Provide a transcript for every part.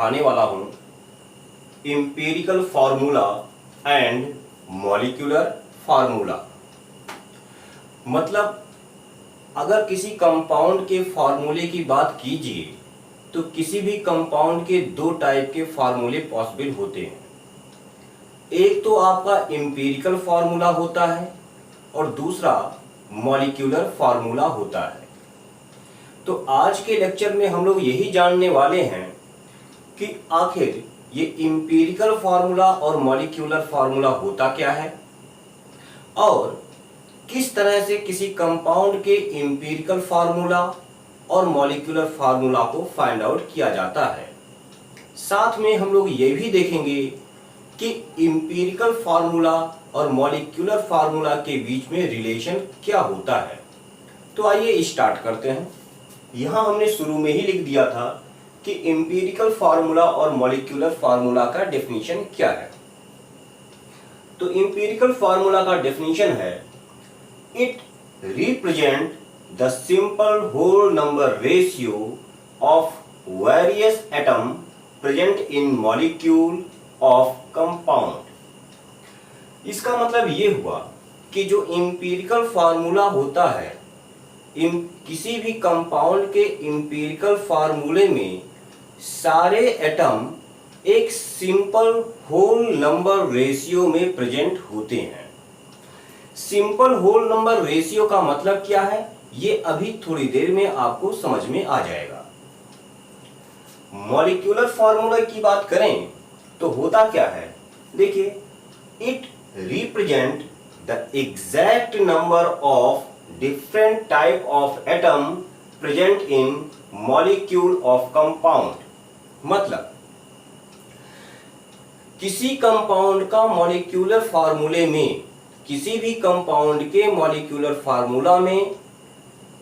पढ़ाने वाला हूं empirical formula and molecular formula. मतलब अगर किसी कंपाउंड के फार्मूले की बात कीजिए तो किसी भी कंपाउंड के दो टाइप के फार्मूले पॉसिबल होते हैं। एक तो आपका एम्पिरिकल फार्मूला होता है और दूसरा मॉलिक्यूलर फार्मूला होता है। तो आज के लेक्चर में हम लोग यही जानने वाले हैं कि आखिर ये एम्पिरिकल फार्मूला और मॉलिक्यूलर फार्मूला होता क्या है और किस तरह से किसी कंपाउंड के एम्पिरिकल फार्मूला और मॉलिक्यूलर फार्मूला को फाइंड आउट किया जाता है। साथ में हम लोग ये भी देखेंगे कि एम्पिरिकल फार्मूला और मॉलिक्यूलर फार्मूला के बीच में रिलेशन क्या होता है। तो आइए स्टार्ट करते हैं। यहाँ हमने शुरू में ही लिख दिया था कि एम्पिरिकल फार्मूला और मॉलिक्यूलर फार्मूला का डेफिनेशन क्या है। तो एम्पिरिकल फार्मूला का डेफिनेशन है, it represent the simple whole number ratio of various atom present in molecule of compound. इसका मतलब ये हुआ कि जो एम्पिरिकल फार्मूला होता है, किसी भी कंपाउंड के एम्पिरिकल फार्मूले में सारे एटम एक सिंपल होल नंबर रेशियो में प्रेजेंट होते हैं। सिंपल होल नंबर रेशियो का मतलब क्या है, ये अभी थोड़ी देर में आपको समझ में आ जाएगा। मॉलिक्यूलर फार्मूला की बात करें तो होता क्या है, देखिए, it represent the exact number of different type of atom present in molecule of compound। मतलब किसी कंपाउंड का मॉलिक्यूलर फार्मूले में, किसी भी कंपाउंड के मॉलिक्यूलर फार्मूला में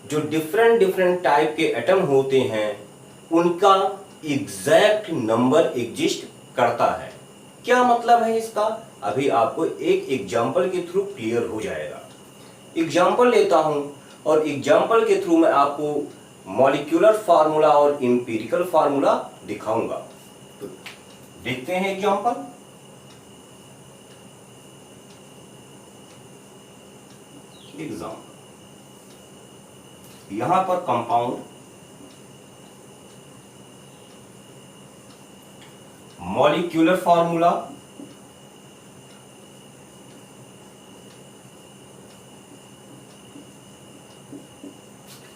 जो डिफरेंट टाइप के एटम होते हैं उनका एग्जैक्ट नंबर एग्जिस्ट करता है। क्या मतलब है इसका, अभी आपको एक एग्जांपल के थ्रू क्लियर हो जाएगा। एग्जाम्पल लेता हूं और एग्जाम्पल के थ्रू मैं आपको मॉलिक्यूलर फार्मूला और एम्पिरिकल फार्मूला दिखाऊंगा। तो देखते हैं एग्जाम्पल। यहां पर कंपाउंड मॉलिक्यूलर फार्मूला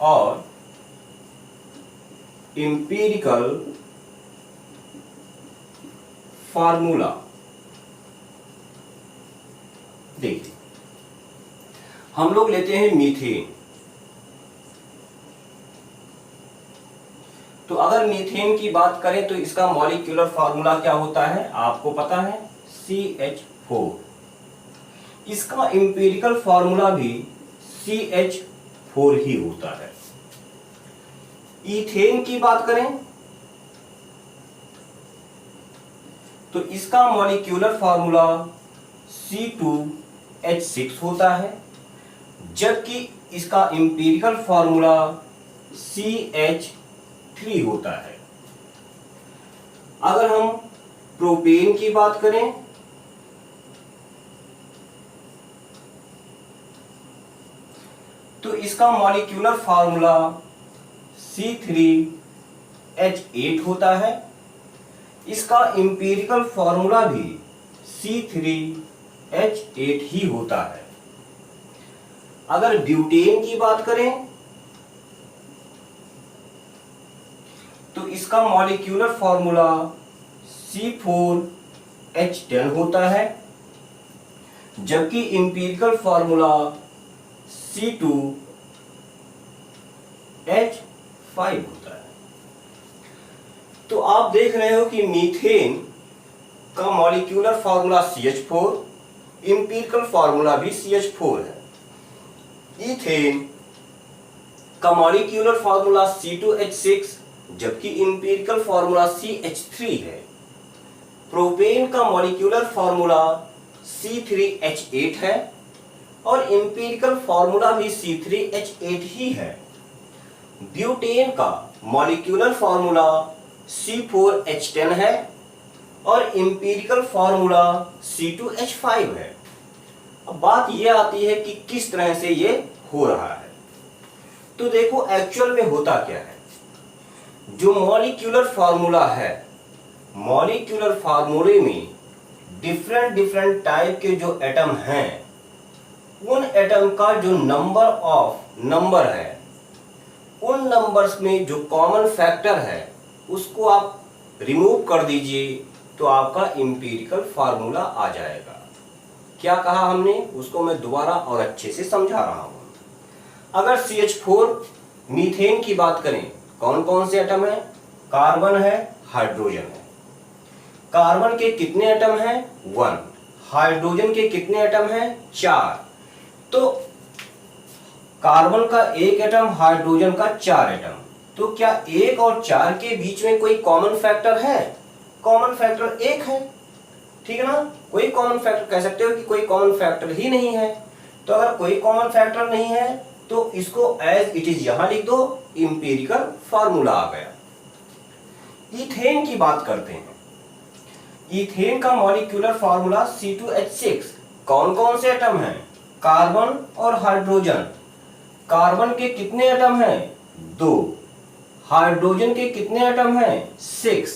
और एम्पिरिकल फार्मूला। देखिए, हम लोग लेते हैं मीथेन। तो अगर मीथेन की बात करें तो इसका मॉलिक्यूलर फार्मूला क्या होता है, आपको पता है, CH4। इसका एम्पिरिकल फार्मूला भी CH4 ही होता है। ईथेन की बात करें तो इसका मॉलिक्यूलर फार्मूला C2H6 होता है, जबकि इसका एम्पिरिकल फार्मूला CH3 होता है। अगर हम प्रोपेन की बात करें तो इसका मॉलिक्यूलर फार्मूला C3H8 होता है, इसका एम्पिरिकल फार्मूला भी C3H8 ही होता है। अगर ब्यूटेन की बात करें तो इसका मॉलिक्यूलर फार्मूला C4H10 होता है, जबकि एम्पिरिकल फार्मूला C2H5 होता है। तो आप देख रहे हो कि मीथेन का molecular formula CH4, empirical formula भी CH4 है। ईथेन का मॉलिक्यूलर फार्मूला C2H6, जबकि एम्पिरिकल फार्मूला CH3 है। प्रोपेन का मॉलिक्यूलर फार्मूला C3H8 है और एम्पिरिकल फार्मूला भी C3H8 ही है। ब्यूटेन का मॉलिक्यूलर फार्मूला C4H10 है और इंपीरिकल फार्मूला C2H5 है। अब बात यह आती है कि किस तरह से ये हो रहा है। तो देखो एक्चुअल में होता क्या है। जो मॉलिक्यूलर फार्मूला है, मॉलिक्यूलर फार्मूले में डिफरेंट टाइप के जो एटम हैं, उन एटम का जो नंबर है, उन नंबर्स में जो कॉमन फैक्टर है उसको आप रिमूव कर दीजिए तो आपका इंपीरिकल फार्मूला आ जाएगा। क्या कहा हमने, उसको मैं दोबारा और अच्छे से समझा रहा हूं। अगर CH4 मीथेन की बात करें, कौन कौन से एटम है? कार्बन है, हाइड्रोजन है। कार्बन के कितने एटम हैं? 1। हाइड्रोजन के कितने एटम हैं? 4। तो कार्बन का 1 एटम, हाइड्रोजन का 4 एटम। तो क्या 1 और 4 के बीच में कोई कॉमन फैक्टर है? कॉमन फैक्टर 1 है, ठीक है ना। कोई कॉमन फैक्टर कह सकते हो कि कोई कॉमन फैक्टर ही नहीं है। तो अगर कोई कॉमन फैक्टर नहीं है तो इसको एज इट इज यहां लिख दो, इंपीरिकल फार्मूला आ गया। ईथेन की बात करते हैं। ईथेन का मॉलिक्यूलर फार्मूला C2H6। कौन कौन से एटम हैं? कार्बन और हाइड्रोजन। कार्बन के कितने एटम हैं? 2। हाइड्रोजन के कितने एटम हैं? 6।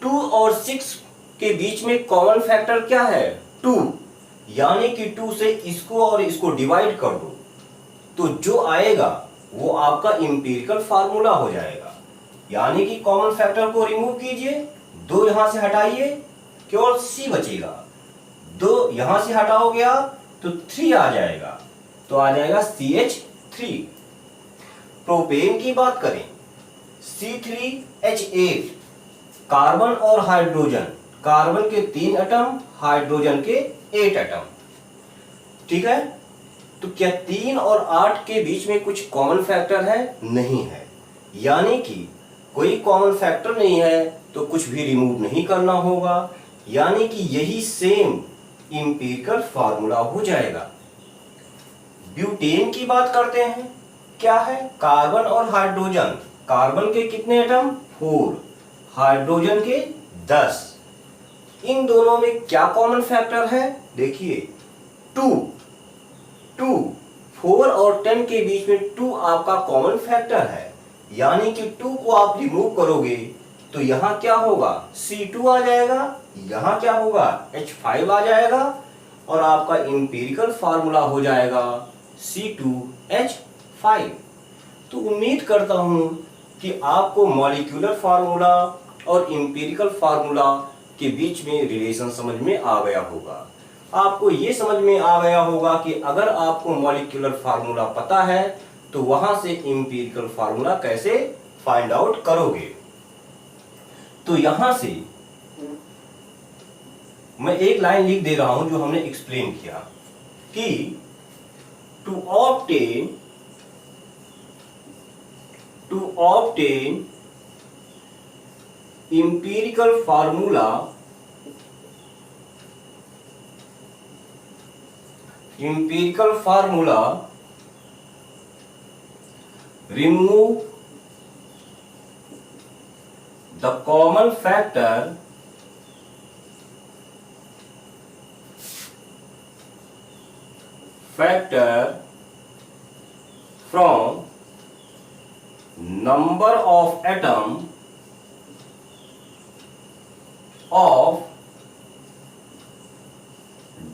2 और 6 के बीच में कॉमन फैक्टर क्या है? 2। यानी कि 2 से इसको और इसको डिवाइड कर दो तो जो आएगा वो आपका इंपीरिकल फार्मूला हो जाएगा। यानी कि कॉमन फैक्टर को रिमूव कीजिए, 2 यहां से हटाइए, केवल C बचेगा। 2 यहां से हटाओगे आप तो 3 आ जाएगा, तो आ जाएगा CH3। प्रोपेन की बात करें, C3H8। कार्बन और हाइड्रोजन, कार्बन के 3 एटम, हाइड्रोजन के 8 एटम, ठीक है। तो क्या 3 और 8 के बीच में कुछ कॉमन फैक्टर है? नहीं है। यानी कि कोई कॉमन फैक्टर नहीं है तो कुछ भी रिमूव नहीं करना होगा, यानी कि यही सेम इंपीरिकल फार्मूला हो जाएगा। ब्यूटेन की बात करते हैं। क्या है? कार्बन और हाइड्रोजन। कार्बन के कितने एटम? 4। हाइड्रोजन के 10। इन दोनों में क्या कॉमन फैक्टर है? देखिए 2। 4 और 10 के बीच में 2 आपका कॉमन फैक्टर है, यानी कि 2 को आप रिमूव करोगे तो यहां क्या होगा? C2 आ जाएगा, यहां क्या होगा? H5 आ जाएगा और आपका इंपीरिकल फार्मूला हो जाएगा C2H5। तो उम्मीद करता हूं कि आपको मॉलिक्यूलर फार्मूला और इंपीरिकल फार्मूला के बीच में रिलेशन समझ में आ गया होगा। आपको ये समझ में आ गया होगा कि अगर आपको मॉलिक्यूलर फार्मूला पता है तो वहां से इंपीरिकल फार्मूला कैसे फाइंड आउट करोगे। तो यहां से मैं एक लाइन लिख दे रहा हूं जो हमने एक्सप्लेन किया कि to obtain empirical formula remove the common factor from number of atom of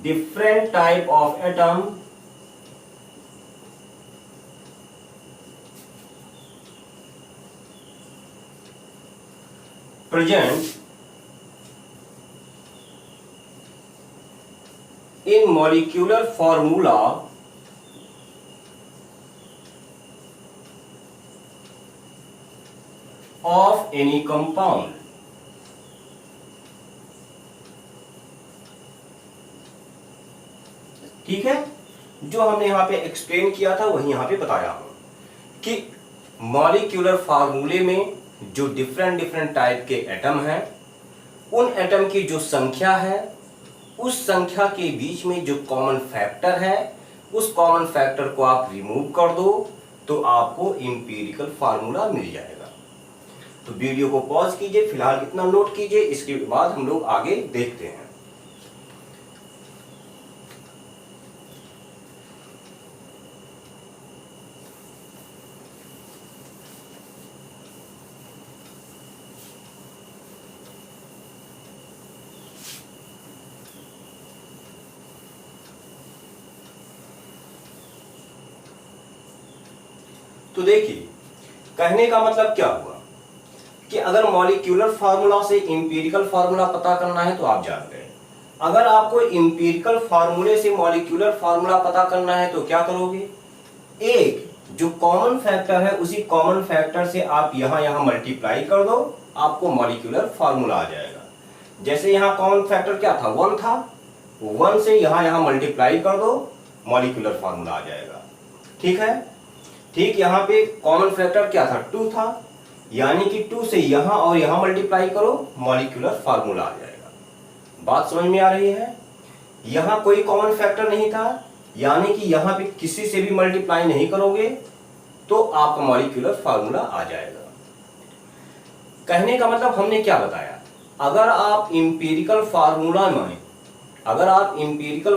different type of atom present in molecular formula of any compound। ठीक है, जो हमने यहां पे एक्सप्लेन किया था वही यहां पे बताया हूं कि मॉलिक्यूलर फार्मूले में जो डिफरेंट टाइप के एटम हैं, उन एटम की जो संख्या है उस संख्या के बीच में जो कॉमन फैक्टर है उस कॉमन फैक्टर को आप रिमूव कर दो तो आपको इंपीरिकल फार्मूला मिल जाएगा। तो वीडियो को पॉज कीजिए, फिलहाल इतना नोट कीजिए, इसके बाद हम लोग आगे देखते हैं। तो देखिए, कहने का मतलब क्या हुआ कि अगर मॉलिक्यूलर फार्मूला से इंपीरिकल फार्मूला पता करना है तो आप जान गए। अगर आपको इंपीरिकल फार्मूले से मॉलिक्यूलर फार्मूला पता करना है तो क्या करोगे, एक जो कॉमन फैक्टर है उसी कॉमन फैक्टर से आप यहां मल्टीप्लाई कर दो, आपको मॉलिक्यूलर फार्मूला आ जाएगा। जैसे यहां कॉमन फैक्टर क्या था, 1 था, 1 से यहां मल्टीप्लाई कर दो, मॉलिक्यूलर फार्मूला आ जाएगा। ठीक है, ठीक यहाँ पे कॉमन फैक्टर क्या था, 2 था, यानी कि 2 से यहां और यहां मल्टीप्लाई करो, मॉलिक्यूलर फार्मूला आ जाएगा। बात समझ में आ रही है। यहां कोई कॉमन फैक्टर नहीं था, यानी कि यहां पे किसी से भी मल्टीप्लाई नहीं करोगे तो आपका मॉलिक्यूलर फार्मूला आ जाएगा। कहने का मतलब हमने क्या बताया, अगर आप इंपीरिकल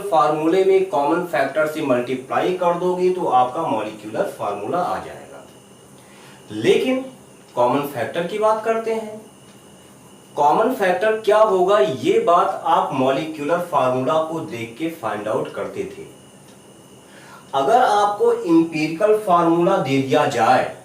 फार्मूले में कॉमन फैक्टर से मल्टीप्लाई कर दोगे तो आपका मॉलिक्यूलर फार्मूला आ जाएगा। लेकिन कॉमन फैक्टर की बात करते हैं, कॉमन फैक्टर क्या होगा ये बात आप मॉलिक्यूलर फार्मूला को देख के फाइंड आउट करते थे। अगर आपको इंपीरिकल फार्मूला दे दिया जाए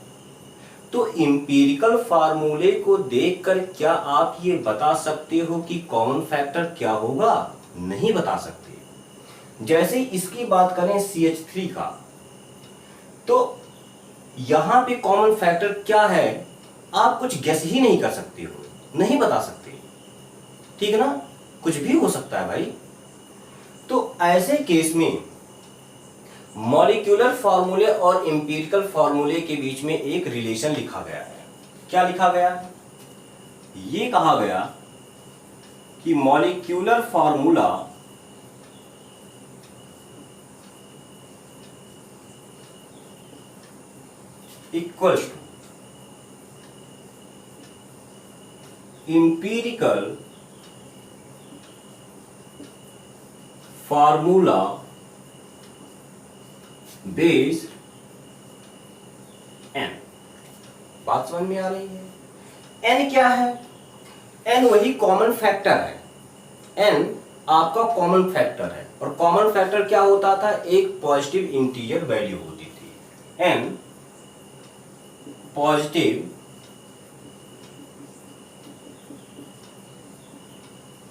तो इंपीरिकल फार्मूले को देखकर क्या आप ये बता सकते हो कि कॉमन फैक्टर क्या होगा, नहीं बता सकते। जैसे इसकी बात करें CH3 का, तो यहां पे कॉमन फैक्टर क्या है आप कुछ गेस ही नहीं कर सकते हो, नहीं बता सकते, ठीक ना, कुछ भी हो सकता है भाई। तो ऐसे केस में मॉलिक्यूलर फार्मूले और इंपीरिकल फार्मूले के बीच में एक रिलेशन लिखा गया है। क्या लिखा गया है, ये कहा गया कि molecular formula equals to empirical formula based n। बात समझ में आ रही है। n क्या है, n वही कॉमन फैक्टर है, n आपका कॉमन फैक्टर है, और कॉमन फैक्टर क्या होता था, एक पॉजिटिव इंटीजर वैल्यू होती थी। n पॉजिटिव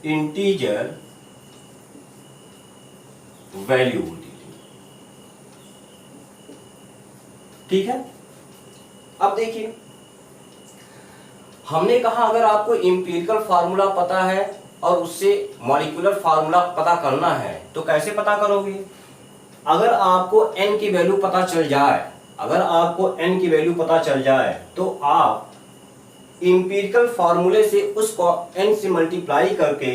इंटीजर वैल्यू होती थी। ठीक है, अब देखिए हमने कहा अगर आपको इंपीरिकल फार्मूला पता है और उससे मॉलिक्यूलर फार्मूला पता करना है तो कैसे पता करोगे। अगर आपको n की वैल्यू पता चल जाए, तो आप इंपीरिकल फार्मूले से उसको n से मल्टीप्लाई करके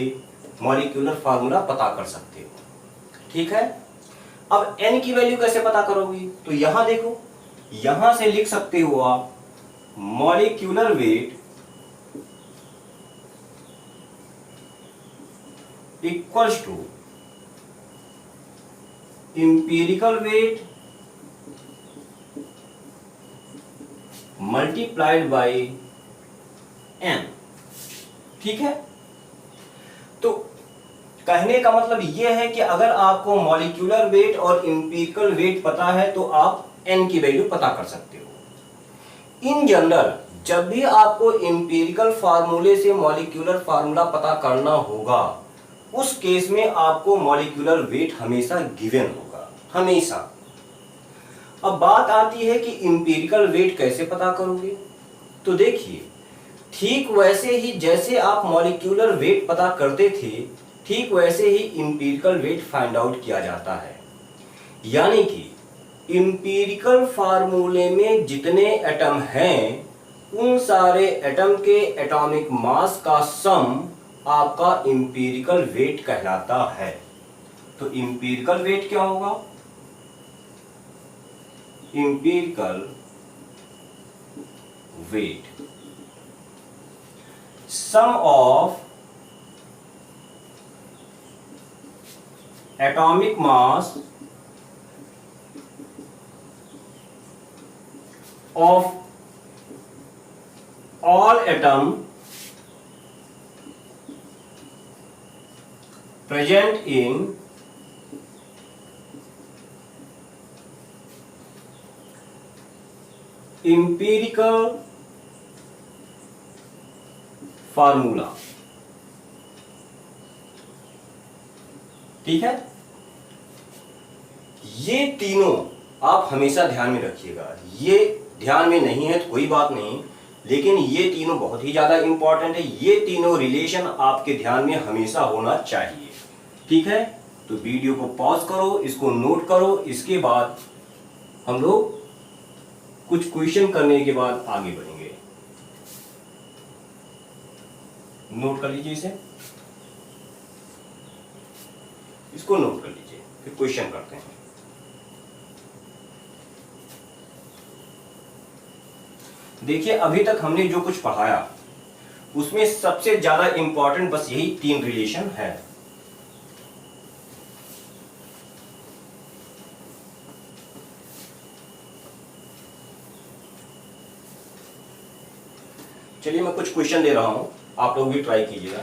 मॉलिक्यूलर फार्मूला पता कर सकते हो। ठीक है, अब n की वैल्यू कैसे पता करोगे, तो यहां देखो, यहां से लिख सकते हो आप molecular weight equals to empirical weight multiplied by n। ठीक है, तो कहने का मतलब यह है कि अगर आपको मॉलिक्यूलर वेट और इंपीरिकल वेट पता है तो आप n की वैल्यू पता कर सकते हो। इन जनरल जब भी आपको इंपीरिकल फार्मूले से मॉलिक्यूलर फार्मूला पता करना होगा उस केस में आपको मॉलिक्यूलर वेट हमेशा गिवन होगा, हमेशा। अब बात आती है कि इंपीरिकल वेट कैसे पता करोगे, तो देखिए ठीक वैसे ही जैसे आप मॉलिक्यूलर वेट पता करते थे ठीक वैसे ही इंपीरिकल वेट फाइंड आउट किया जाता है। यानी कि इंपीरिकल फार्मूले में जितने एटम हैं उन सारे एटम के एटॉमिक मास का सम आपका इंपीरिकल वेट कहलाता है। तो इंपीरिकल वेट क्या होगा, empirical weight sum of atomic mass of all atom present in empirical formula. ठीक है, ये तीनों आप हमेशा ध्यान में रखिएगा। ये ध्यान में नहीं है तो कोई बात नहीं, लेकिन ये तीनों बहुत ही ज्यादा इंपॉर्टेंट है। ये तीनों रिलेशन आपके ध्यान में हमेशा होना चाहिए। ठीक है, तो वीडियो को पॉज करो, इसको नोट करो। इसके बाद हम लोग कुछ क्वेश्चन करने के बाद आगे बढ़ेंगे। नोट कर लीजिए इसे, इसको नोट कर लीजिए, फिर क्वेश्चन करते हैं। देखिए, अभी तक हमने जो कुछ पढ़ाया उसमें सबसे ज्यादा इंपॉर्टेंट बस यही तीन रिलेशन है। चलिए मैं कुछ क्वेश्चन दे रहा हूं, आप लोग भी ट्राई कीजिएगा।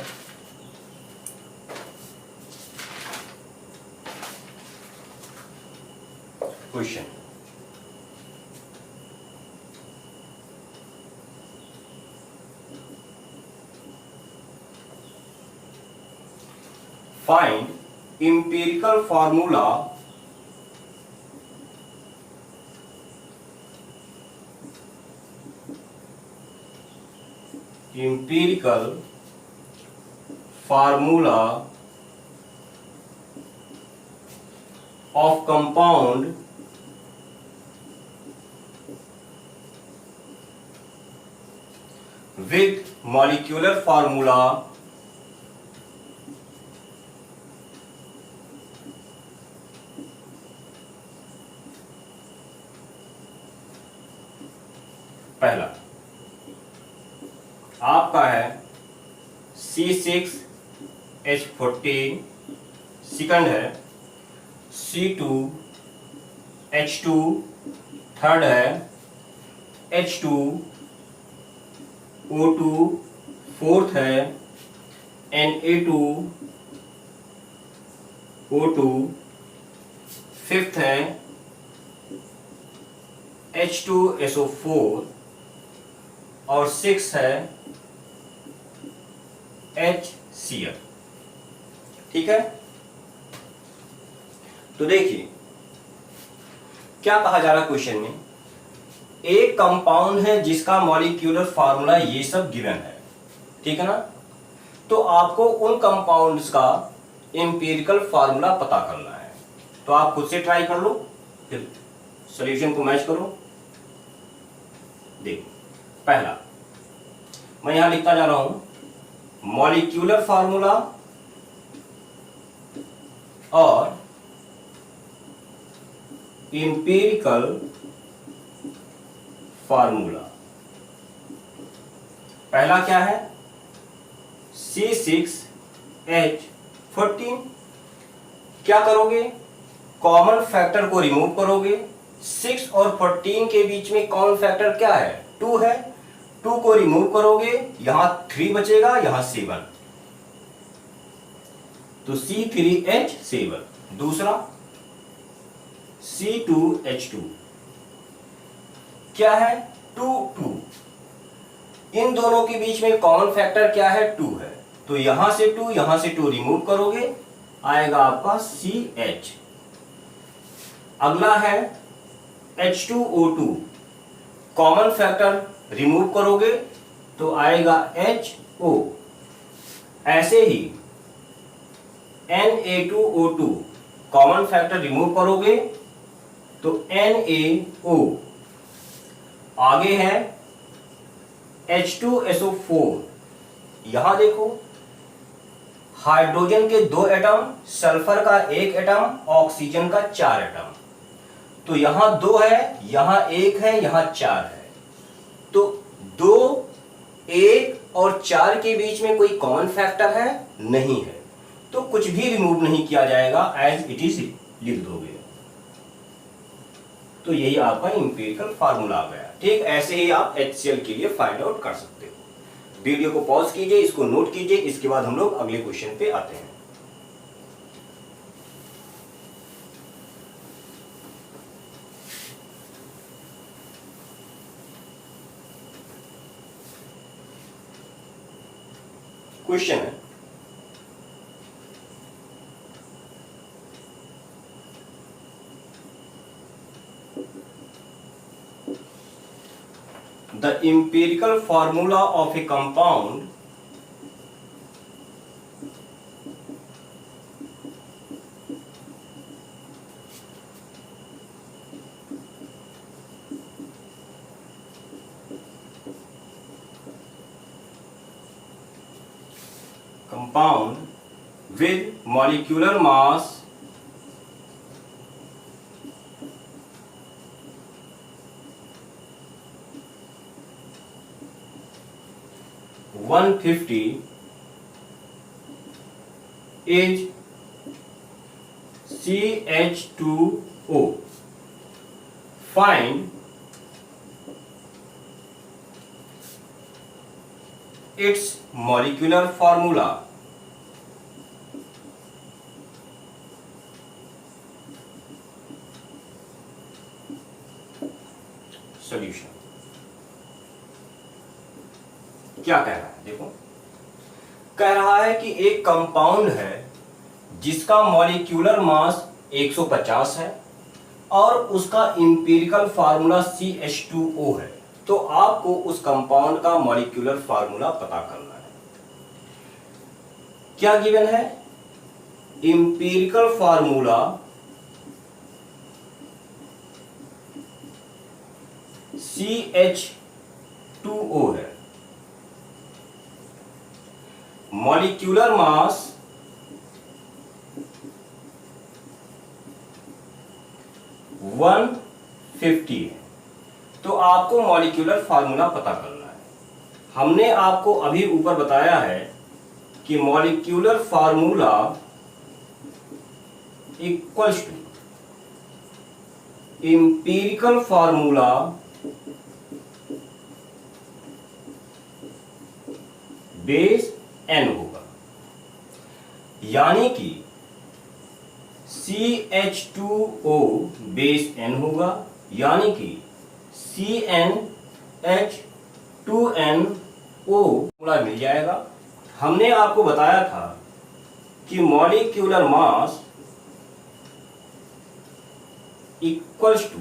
Question, find empirical formula of compound with molecular formula पहला आपका है C6H14, सेकंड है C2H2, थर्ड है H2O2, फोर्थ है Na2O2, फिफ्थ है H2SO4 और सिक्स है HCl। ठीक है, तो देखिए क्या कहा जा रहा है क्वेश्चन में। एक कंपाउंड है जिसका मॉलिक्यूलर फार्मूला ये सब गिवन है, ठीक है ना। तो आपको उन कंपाउंड्स का एम्पिरिकल फार्मूला पता करना है। तो आप खुद से ट्राई कर लो, फिर सॉल्यूशन को मैच करो। देखो, पहला मैं यहां लिखता जा रहा हूं मॉलिक्यूलर फार्मूला और एम्पिरिकल फार्मूला। पहला क्या है, C6H14। क्या करोगे, कॉमन फैक्टर को रिमूव करोगे। 6 और 14 के बीच में कॉमन फैक्टर क्या है, 2 है। 2 को रिमूव करोगे, यहां 3 बचेगा, यहां 7, तो C3H7। दूसरा C2H2 क्या है, 2 2। इन दोनों के बीच में कॉमन फैक्टर क्या है, 2 है। तो यहां से 2 यहां से 2 रिमूव करोगे, आएगा आपका CH। अगला है H2O2, कॉमन फैक्टर रिमूव करोगे तो आएगा HO। ऐसे ही Na2O2, कॉमन फैक्टर रिमूव करोगे तो NaO। आगे है H2SO4। यहां देखो, हाइड्रोजन के 2 एटम, सल्फर का 1 एटम, ऑक्सीजन का 4 एटम। तो यहां 2 है, यहां 1 है, यहां 4 है। तो 2 1 और 4 के बीच में कोई कॉमन फैक्टर है? नहीं है, तो कुछ भी रिमूव नहीं किया जाएगा, एज इट इज लिख दोगे। तो यही आपका इंपीरिकल फार्मूला आ गया। ठीक, ऐसे ही आप HCl के लिए फाइंड आउट कर सकते हो। वीडियो को पॉज कीजिए, इसको नोट कीजिए, इसके बाद हम लोग अगले क्वेश्चन पे आते हैं। क्वेश्चन है, the empirical formula of a compound with molecular mass 150 is CH2O. Find its molecular formula. Solution. क्या कह रहा है? देखो, कह रहा है कि एक कंपाउंड है जिसका मॉलिक्यूलर मास 150 है और उसका इंपीरिकल फार्मूला CH2O है। तो आपको उस कंपाउंड का मॉलिक्यूलर फार्मूला पता करना है। क्या गिवन है? इंपीरिकल फार्मूला CH2O है, मॉलिक्यूलर मास 150 है। तो आपको मॉलिक्यूलर फार्मूला पता करना है। हमने आपको अभी ऊपर बताया है कि molecular formula equals to empirical formula base n होगा, यानी कि CH2O बेस n होगा, यानी कि CnH2nO पूरा मिल जाएगा। हमने आपको बताया था कि molecular mass equals to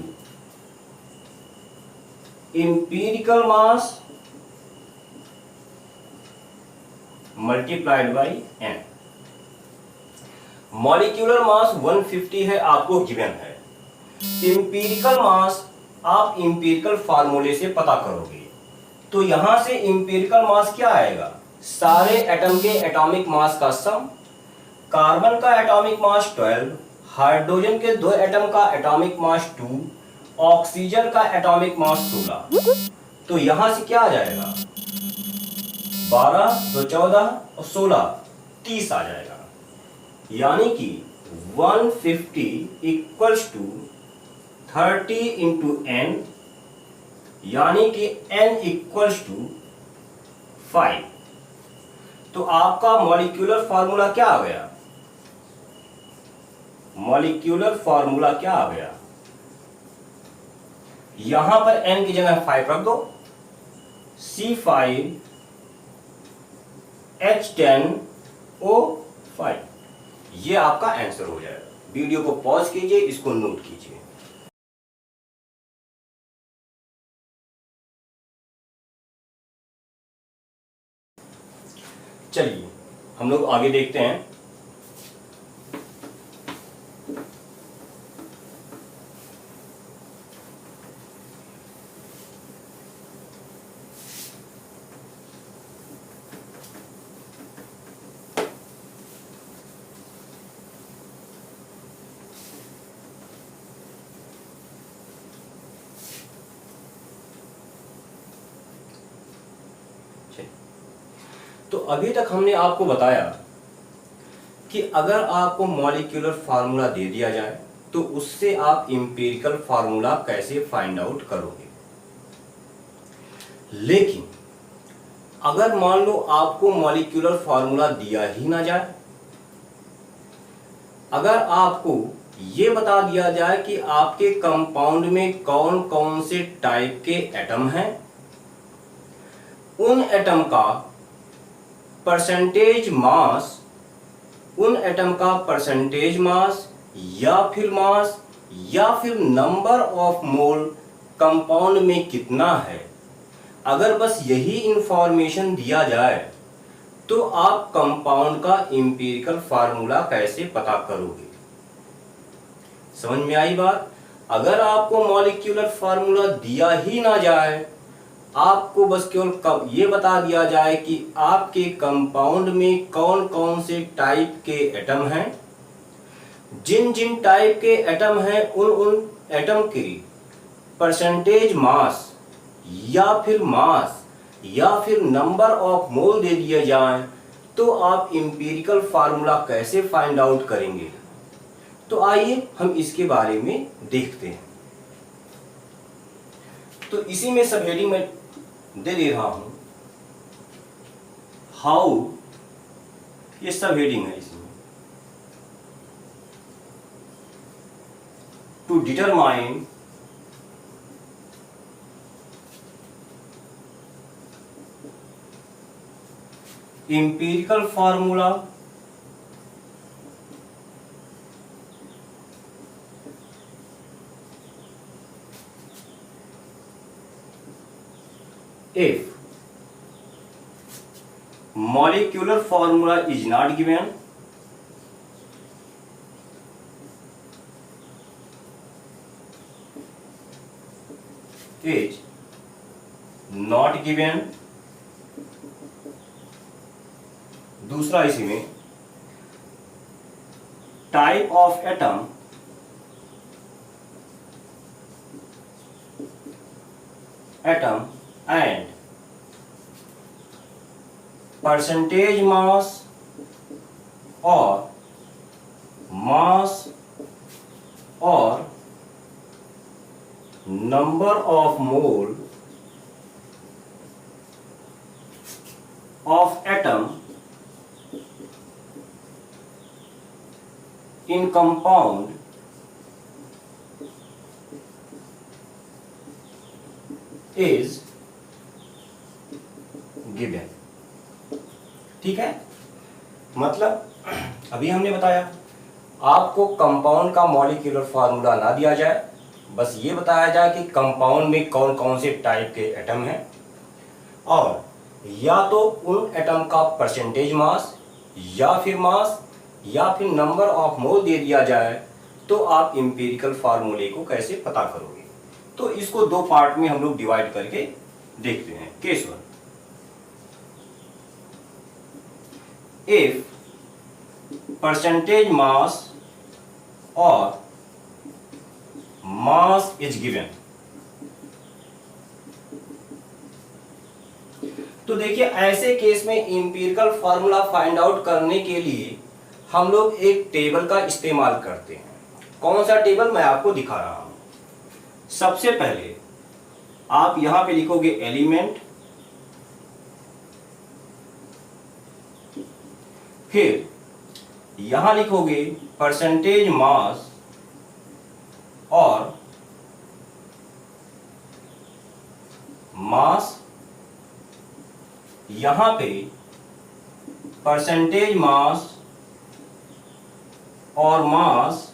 empirical mass multiplied by n। Molecular mass 150 है, आपको गिवन है। इंपीरिकल मास आप इंपीरिकल फार्मूले से पता करोगे। तो यहां से इंपीरिकल मास क्या आएगा? सारे एटम के एटॉमिक मास का सम। कार्बन का एटॉमिक मास 12, हाइड्रोजन के 2 एटम का एटॉमिक मास 2, ऑक्सीजन का एटॉमिक मास 16। तो यहां से क्या आ जाएगा? 12, 2, 14 और 16, 30 आ जाएगा। यानी कि 150 इक्वल्स टू 30 इंटू n, यानी कि n इक्वल्स टू 5। तो आपका मॉलिक्यूलर फार्मूला क्या आ गया? मॉलिक्यूलर फार्मूला क्या आ गया? यहां पर n की जगह 5 रख दो, C5H10O5। ये आपका आंसर हो जाएगा। वीडियो को पॉज कीजिए, इसको नोट कीजिए। चलिए हम लोग आगे देखते हैं। तो अभी तक हमने आपको बताया कि अगर आपको मॉलिक्यूलर फार्मूला दे दिया जाए तो उससे आप एम्पिरिकल फार्मूला कैसे फाइंड आउट करोगे। लेकिन अगर मान लो आपको मॉलिक्यूलर फार्मूला दिया ही ना जाए, अगर आपको ये बता दिया जाए कि आपके कंपाउंड में कौन कौन से टाइप के एटम हैं, उन एटम का परसेंटेज मास, उन एटम का परसेंटेज मास या फिर नंबर ऑफ मोल कंपाउंड में कितना है, अगर बस यही इंफॉर्मेशन दिया जाए तो आप कंपाउंड का एम्पिरिकल फार्मूला कैसे पता करोगे। समझ में आई बात। अगर आपको मॉलिक्यूलर फार्मूला दिया ही ना जाए, आपको बस केवल ये बता दिया जाए कि आपके कंपाउंड में कौन कौन से टाइप के एटम हैं, जिन जिन टाइप के एटम हैं उन एटम के परसेंटेज मास या फिर नंबर ऑफ मोल दे दिए जाएं, तो आप एम्पिरिकल फार्मूला कैसे फाइंड आउट करेंगे। तो आइए हम इसके बारे में देखते हैं। तो इसी में सब हेडिंग में दे रहा हूं, हाउ, ये सब हेडिंग है इसमें, to determine empirical formula if molecular formula is not given, is not given, दूसरा इसी में type of atom and percentage mass और number of mole of atom in compound is given। ठीक है, मतलब अभी हमने बताया आपको कंपाउंड का मॉलिक्यूलर फार्मूला ना दिया जाए, बस ये बताया जाए कि कंपाउंड में कौन कौन से टाइप के एटम हैं, और या तो उन एटम का परसेंटेज मास या फिर नंबर ऑफ मोल दे दिया जाए, तो आप एम्पिरिकल फार्मूले को कैसे पता करोगे। तो इसको दो पार्ट में हम लोग डिवाइड करके देखते हैं। केस 1, इफ परसेंटेज मास और मास इज गिवन, तो देखिए ऐसे केस में एम्पिरिकल फार्मूला फाइंड आउट करने के लिए हम लोग एक टेबल का इस्तेमाल करते हैं। कौन सा टेबल, मैं आपको दिखा रहा हूं। सबसे पहले आप यहां पे लिखोगे एलिमेंट, फिर यहां लिखोगे परसेंटेज मास और मास, यहां पे परसेंटेज मास और mass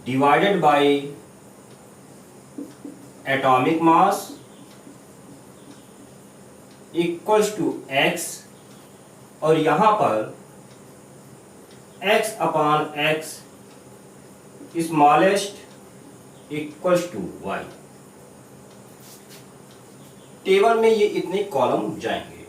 divided by atomic mass equals to x, और यहां पर x upon x smallest equals to y। Table में ये इतने कॉलम जाएंगे।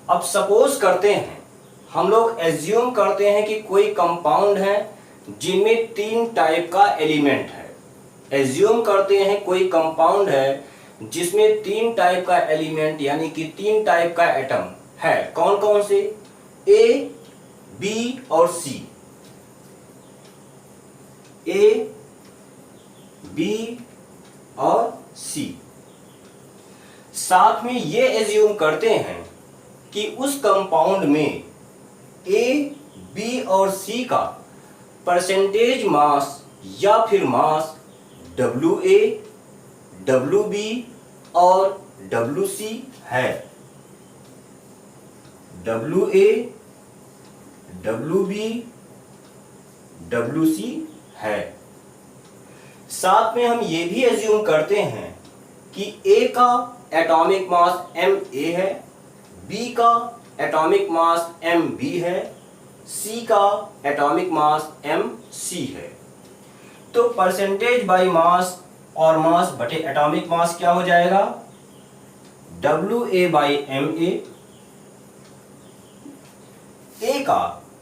अब सपोज करते हैं, हम लोग एज्यूम करते हैं कि कोई कंपाउंड है जिनमें 3 टाइप का एलिमेंट है। एज्यूम करते हैं कोई कंपाउंड है जिसमें 3 टाइप का एलिमेंट यानी कि 3 टाइप का एटम है। कौन कौन से? ए, बी और सी। ए, बी और सी। साथ में ये एज्यूम करते हैं कि उस कंपाउंड में ए, बी और सी का परसेंटेज मास या फिर मास WA, WB और WC है। WA, WB, WC है। साथ में हम ये भी एज्यूम करते हैं कि A का एटॉमिक मास MA है, B का एटॉमिक मास MB है, C का एटॉमिक मास MC है। तो परसेंटेज बाय मास और मास बटे एटॉमिक मास क्या हो जाएगा? WA by MA। A का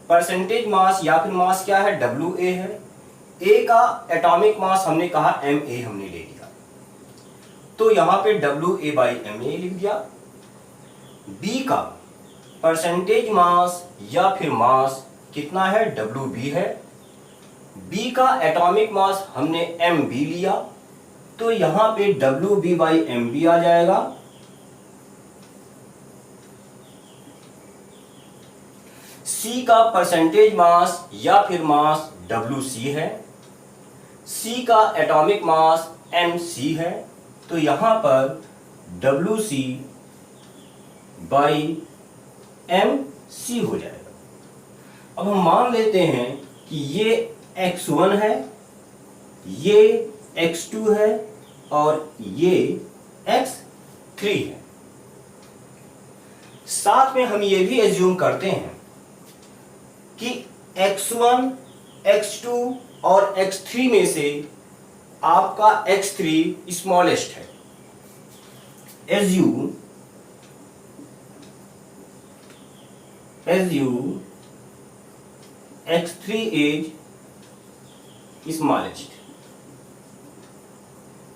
परसेंटेज मास या फिर मास क्या है? WA है। A का एटॉमिक मास हमने कहा MA हमने ले लिया, तो यहां पे WA बाई MA लिख दिया। B का परसेंटेज मास या फिर मास कितना है? WB है। B का एटॉमिक मास हमने MB लिया, तो यहां पे WB बाई MB आ जाएगा। C का परसेंटेज मास या फिर मास WC है। C का एटॉमिक मास MC है, तो यहां पर WC बाई MC हो जाएगा। अब हम मान लेते हैं कि ये X1 है, ये X2 है और ये X3 है। साथ में हम ये भी एज्यूम करते हैं कि X1, X2 और X3 में से आपका X3 स्मॉलेस्ट है। एज्यूम X3 इज स्मॉलेस्ट,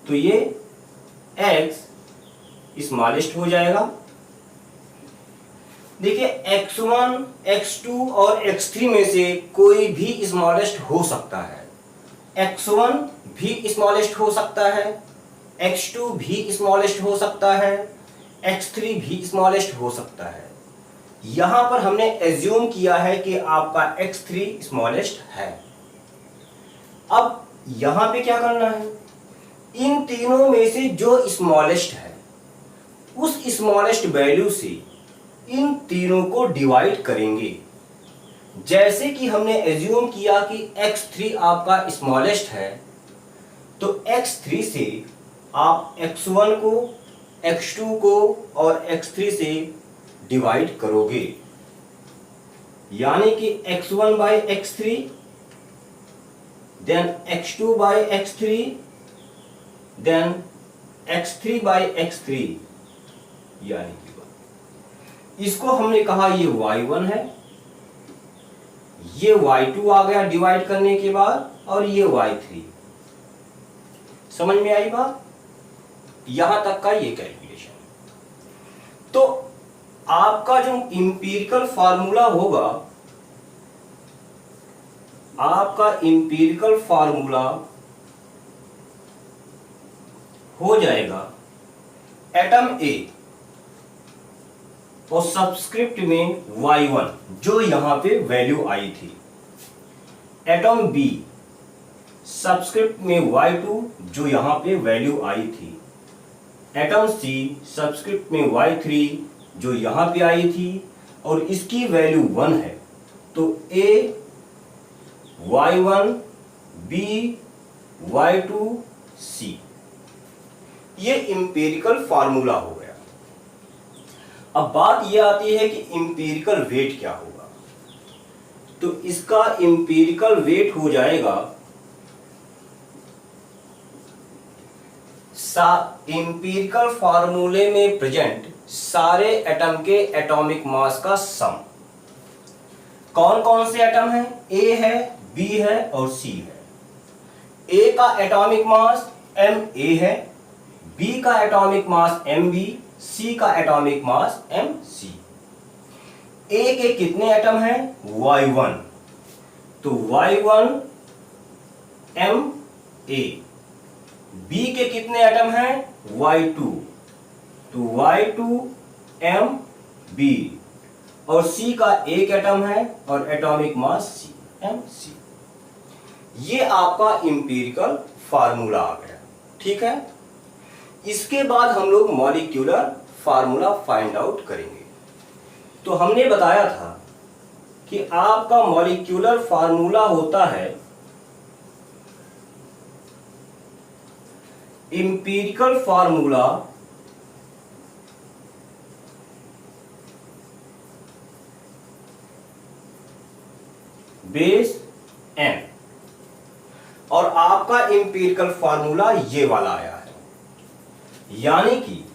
तो ये X स्मॉलेस्ट हो जाएगा। देखिए X1, X2 और X3 में से कोई भी स्मॉलेस्ट हो सकता है। X1 भी स्मॉलेस्ट हो सकता है, X2 भी स्मॉलेस्ट हो सकता है, X3 भी स्मॉलेस्ट हो सकता है। यहां पर हमने एज्यूम किया है कि आपका X3 स्मॉलेस्ट है। अब यहां पे क्या करना है? इन तीनों में से जो स्मॉलेस्ट है उस स्मॉलेस्ट वैल्यू से इन तीनों को डिवाइड करेंगे। जैसे कि हमने एज्यूम किया कि X3 आपका स्मॉलेस्ट है, तो X3 से आप X1 को, X2 को और X3 से डिवाइड करोगे, यानी कि X1 by X3, then X2 by X3, then X3 by X3, यानी कि इसको हमने कहा ये Y1 है, ये Y2 आ गया डिवाइड करने के बाद, और ये Y3। समझ में आई बात? यहां तक का ये कैलकुलेशन। तो आपका जो इंपीरिकल फार्मूला होगा, आपका इंपीरिकल फार्मूला हो जाएगा एटम A और सब्सक्रिप्ट में Y1 जो यहां पे वैल्यू आई थी, एटम B सब्सक्रिप्ट में Y2 जो यहां पे वैल्यू आई थी, एटम C सब्सक्रिप्ट में Y3 जो यहां पे आई थी और इसकी वैल्यू 1 है। तो A, Y1, B, Y2, C, ये इंपीरिकल फार्मूला हो गया। अब बात यह आती है कि इंपीरिकल वेट क्या होगा। तो इसका इंपीरिकल वेट हो जाएगा इंपीरिकल फार्मूले में प्रेजेंट सारे एटम के एटॉमिक मास का सम। कौन कौन से एटम हैं? A है, B है और C है। ए का एटॉमिक मास Ma है, बी का एटॉमिक मास Mb, सी का एटॉमिक मास Mc। ए के कितने एटम हैं? Y1, तो Y1 Ma। बी के कितने एटम हैं? Y2, तो Y2 Mb, और सी का एक एटम है और एटॉमिक मास Mc। ये आपका इंपीरिकल फार्मूला आ गया, ठीक है। इसके बाद हम लोग मॉलिक्यूलर फार्मूला फाइंड आउट करेंगे। तो हमने बताया था कि आपका मॉलिक्यूलर फार्मूला होता है इंपीरिकल फार्मूला बेस n, और आपका इंपीरिकल फार्मूला ये वाला आया है, यानी कि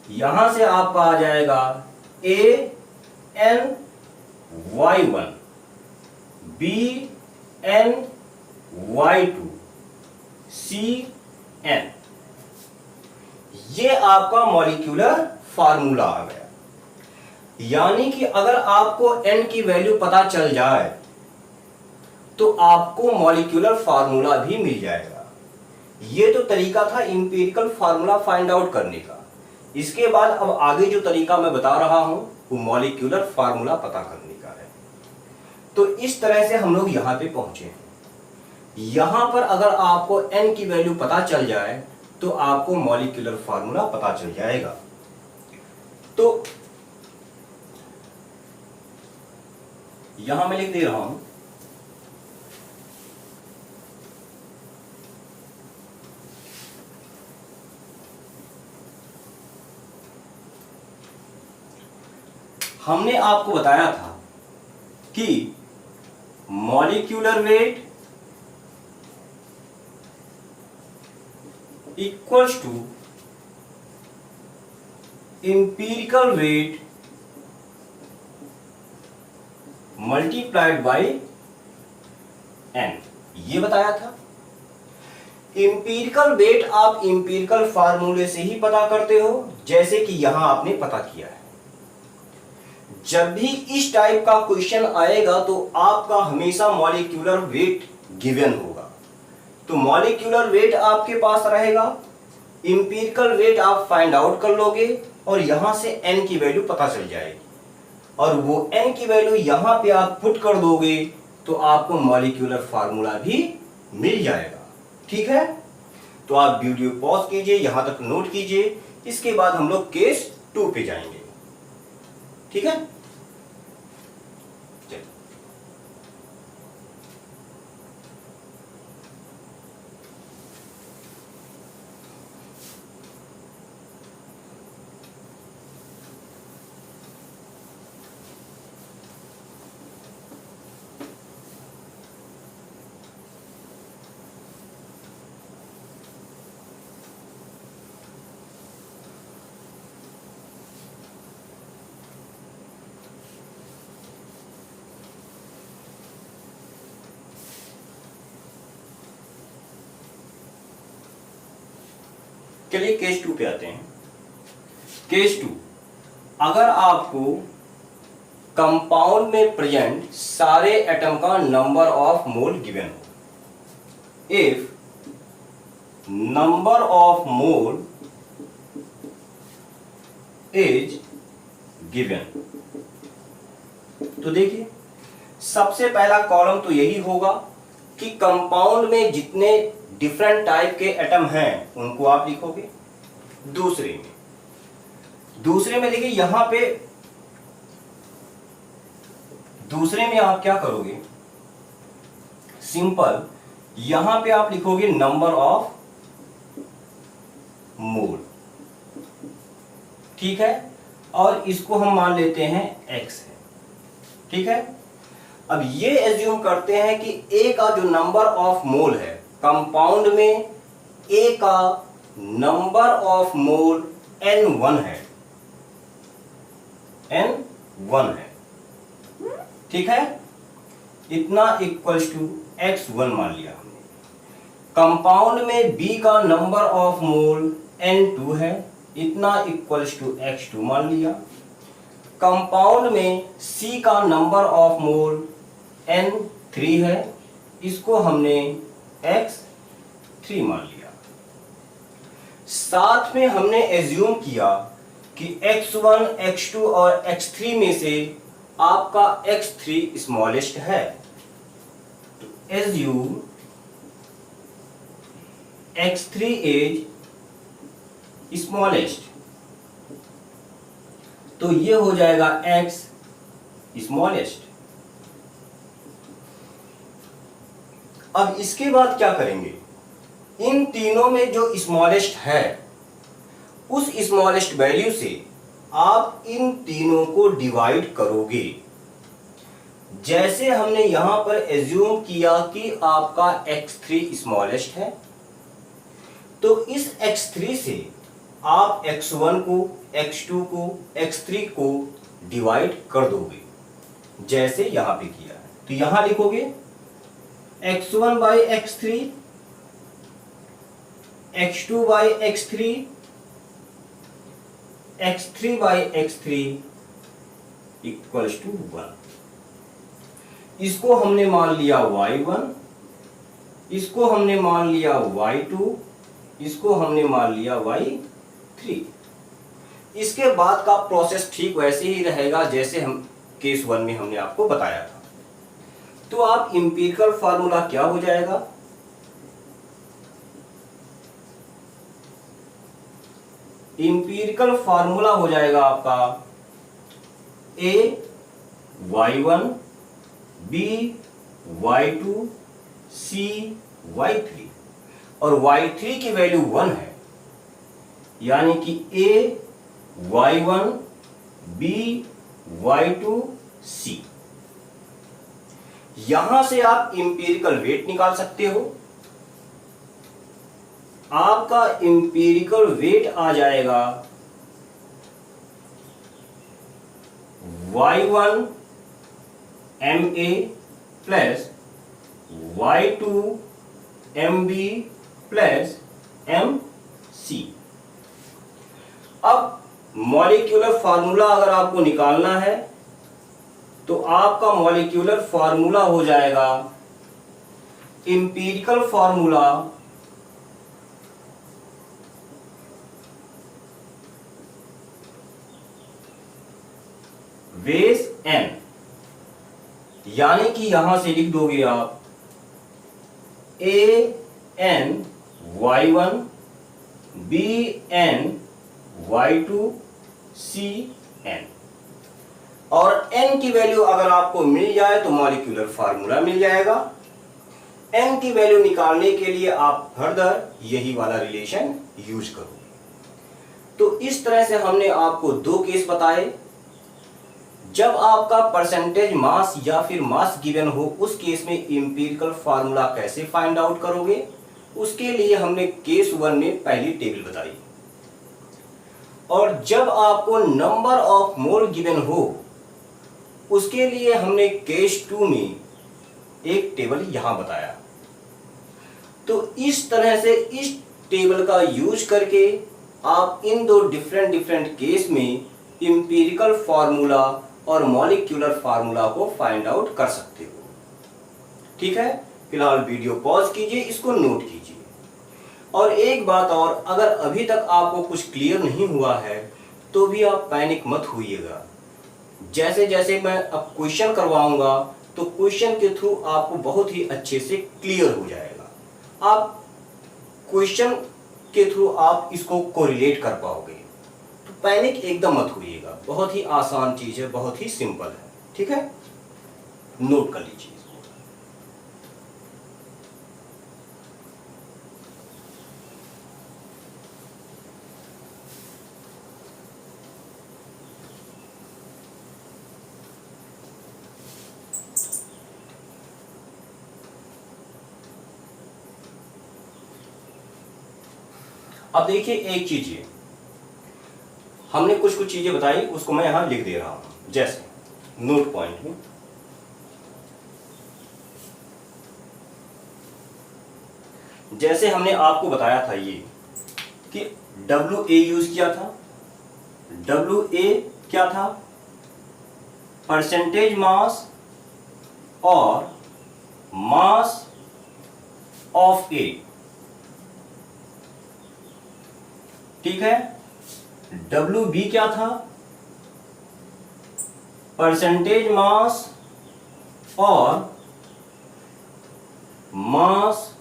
यहां से आपका आ जाएगा AnY1 BnY2 Cn। ये आपका मॉलिक्यूलर फार्मूला आ गया। यानी कि अगर आपको n की वैल्यू पता चल जाए तो आपको मॉलिक्यूलर फार्मूला भी मिल जाएगा। ये तो तरीका था इंपीरिकल फार्मूला फाइंड आउट करने का। इसके बाद अब आगे जो तरीका मैं बता रहा हूं वो मॉलिक्यूलर फार्मूला पता करने का है। तो इस तरह से हम लोग यहां पे पहुंचे हैं। यहां पर अगर आपको n की वैल्यू पता चल जाए तो आपको मॉलिक्यूलर फार्मूला पता चल जाएगा। तो यहां मैं लिख दे रहा हूं हमने आपको बताया था कि molecular weight equals to empirical weight multiplied by n, ये बताया था। इंपीरिकल वेट आप इंपीरिकल फार्मूले से ही पता करते हो, जैसे कि यहां आपने पता किया है। जब भी इस टाइप का क्वेश्चन आएगा तो आपका हमेशा मॉलिक्यूलर वेट गिवन होगा। तो मॉलिक्यूलर वेट आपके पास रहेगा, इंपीरिकल वेट आप फाइंड आउट कर लोगे और यहां से n की वैल्यू पता चल जाएगी, और वो n की वैल्यू यहां पे आप पुट कर दोगे तो आपको मॉलिक्यूलर फार्मूला भी मिल जाएगा, ठीक है। तो आप वीडियो पॉज कीजिए, यहां तक नोट कीजिए, इसके बाद हम लोग केस 2 पे जाएंगे, ठीक है। चलिए केस 2 पे आते हैं। केस 2, अगर आपको कंपाउंड में प्रेजेंट सारे एटम का नंबर ऑफ मोल गिवन हो, if number of mole is given, तो देखिए सबसे पहला कॉलम तो यही होगा कि कंपाउंड में जितने डिफरेंट टाइप के एटम हैं उनको आप लिखोगे। दूसरे में देखिए यहां पे दूसरे में आप क्या करोगे, सिंपल यहां पे आप लिखोगे नंबर ऑफ मोल, ठीक है, और इसको हम मान लेते हैं x है, ठीक है। अब ये एज्यूम करते हैं कि A का जो नंबर ऑफ मोल है कंपाउंड में, A का नंबर ऑफ मोल N1 है, N1 है, ठीक है। इतना इक्वल्स टू x1 मान लिया हमने। कंपाउंड में B का नंबर ऑफ मोल N2 है, इतना इक्वल्स टू X2 मान लिया। कंपाउंड में C का नंबर ऑफ मोल N3 है, इसको हमने X3 मान लिया। साथ में हमने एज्यूम किया कि X1, X2 और X3 में से आपका X3 स्मॉलेस्ट है, तो एज्यूम X3 इज स्मॉलेस्ट, तो ये हो जाएगा X स्मॉलेस्ट। अब इसके बाद क्या करेंगे, इन तीनों में जो स्मॉलेस्ट है उस स्मॉलेस्ट वैल्यू से आप इन तीनों को डिवाइड करोगे। जैसे हमने यहां पर एज्यूम किया कि आपका X3 स्मॉलेस्ट है, तो इस X3 से आप X1 को, X2 को, X3 को डिवाइड कर दोगे, जैसे यहां पे किया है। तो यहां लिखोगे X1 by X3, X2 by X3, X3 by X3 equals to 1। इसको हमने मान लिया Y1, इसको हमने मान लिया Y2, इसको हमने मान लिया Y3। इसके बाद का प्रोसेस ठीक वैसे ही रहेगा जैसे हम केस 1 में हमने आपको बताया था। तो आप इंपीरिकल फार्मूला क्या हो जाएगा, इंपीरिकल फार्मूला हो जाएगा आपका A Y1 B Y2 C Y3, और Y3 की वैल्यू 1 है, यानी कि A Y1 B Y2 C। यहां से आप इंपीरिकल वेट निकाल सकते हो। आपका इंपीरिकल वेट आ जाएगा Y1 MA plus Y2 MB plus MC। अब मॉलिक्यूलर फार्मूला अगर आपको निकालना है तो आपका मॉलिक्यूलर फार्मूला हो जाएगा इंपीरिकल फार्मूला बेस n, यानी कि यहां से लिख दोगे आप AN Y1 BN Y2 CN, और n की वैल्यू अगर आपको मिल जाए तो मॉलिक्यूलर फार्मूला मिल जाएगा। n की वैल्यू निकालने के लिए आप फर्दर यही वाला रिलेशन यूज करोगे। तो इस तरह से हमने आपको दो केस बताए। जब आपका परसेंटेज मास या फिर मास गिवन हो, उस केस में इंपीरिकल फार्मूला कैसे फाइंड आउट करोगे, उसके लिए हमने केस 1 में पहली टेबल बताई। और जब आपको नंबर ऑफ मोल गिवन हो, उसके लिए हमने केस 2 में एक टेबल यहां बताया। तो इस तरह से इस टेबल का यूज करके आप इन दो डिफरेंट केस में इंपीरिकल फार्मूला और मॉलिक्यूलर फार्मूला को फाइंड आउट कर सकते हो। ठीक है, फिलहाल वीडियो पॉज कीजिए, इसको नोट कीजिए। और एक बात और, अगर अभी तक आपको कुछ क्लियर नहीं हुआ है तो भी आप पैनिक मत होइएगा। जैसे जैसे मैं अब क्वेश्चन करवाऊंगा तो क्वेश्चन के थ्रू आपको बहुत ही अच्छे से क्लियर हो जाएगा। आप क्वेश्चन के थ्रू आप इसको कोरिलेट कर पाओगे। तो पैनिक एकदम मत होइएगा, बहुत ही आसान चीज है, बहुत ही सिंपल है। ठीक है, नोट कर लीजिए। अब देखिए एक चीज है, हमने कुछ चीजें बताई, उसको मैं यहां लिख दे रहा हूं। जैसे नोट पॉइंट में जैसे हमने आपको बताया था ये कि WA यूज किया था। WA क्या था? परसेंटेज मास और मास ऑफ A, ठीक है। WB क्या था? परसेंटेज मास और मास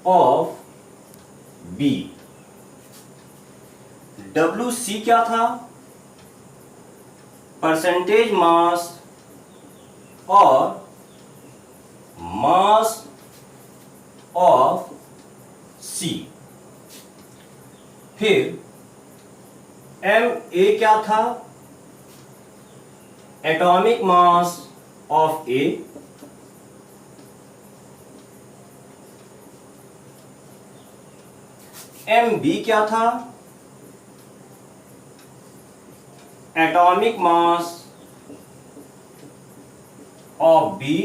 ऑफ B। WC क्या था? परसेंटेज मास और मास ऑफ C। फिर MA क्या था? Atomic mass of A। MB क्या था? Atomic mass of B।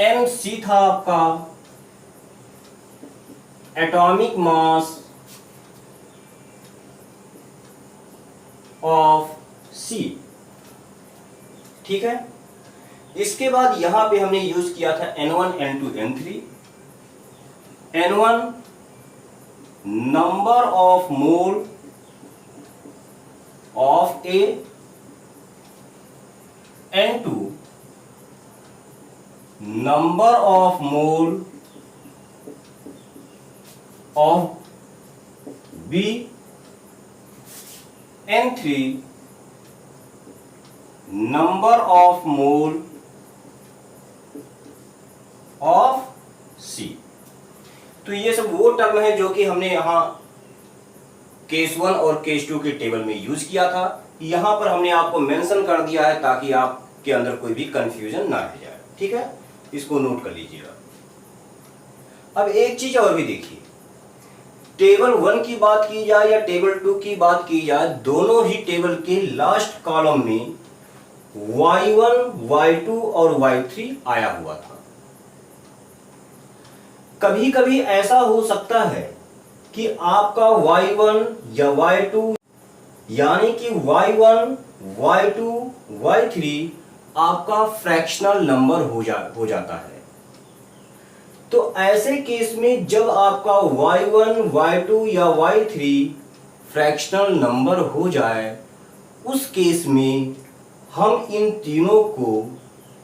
MC था आपका एटॉमिक मास ऑफ C, ठीक है। इसके बाद यहां पे हमने यूज किया था N1 N2 N3। N1 number of mole of A, N2 number of mole of B, N3 number of mole of C। तो ये सब वो टर्म है जो कि हमने यहां केस 1 और केस 2 के टेबल में यूज किया था। यहां पर हमने आपको मेंशन कर दिया है ताकि आपके अंदर कोई भी कंफ्यूजन ना रह जाए, ठीक है। इसको नोट कर लीजिएगा। अब एक चीज और भी देखिए, टेबल 1 की बात की जाए या टेबल 2 की बात की जाए, दोनों ही टेबल के लास्ट कॉलम में Y1, Y2 और Y3 आया हुआ था। कभी कभी ऐसा हो सकता है कि आपका Y1 या Y2 यानी कि Y1, Y2, Y3 आपका फ्रैक्शनल नंबर हो जाता है। तो ऐसे केस में जब आपका Y1, Y2 या Y3 फ्रैक्शनल नंबर हो जाए, उस केस में हम इन तीनों को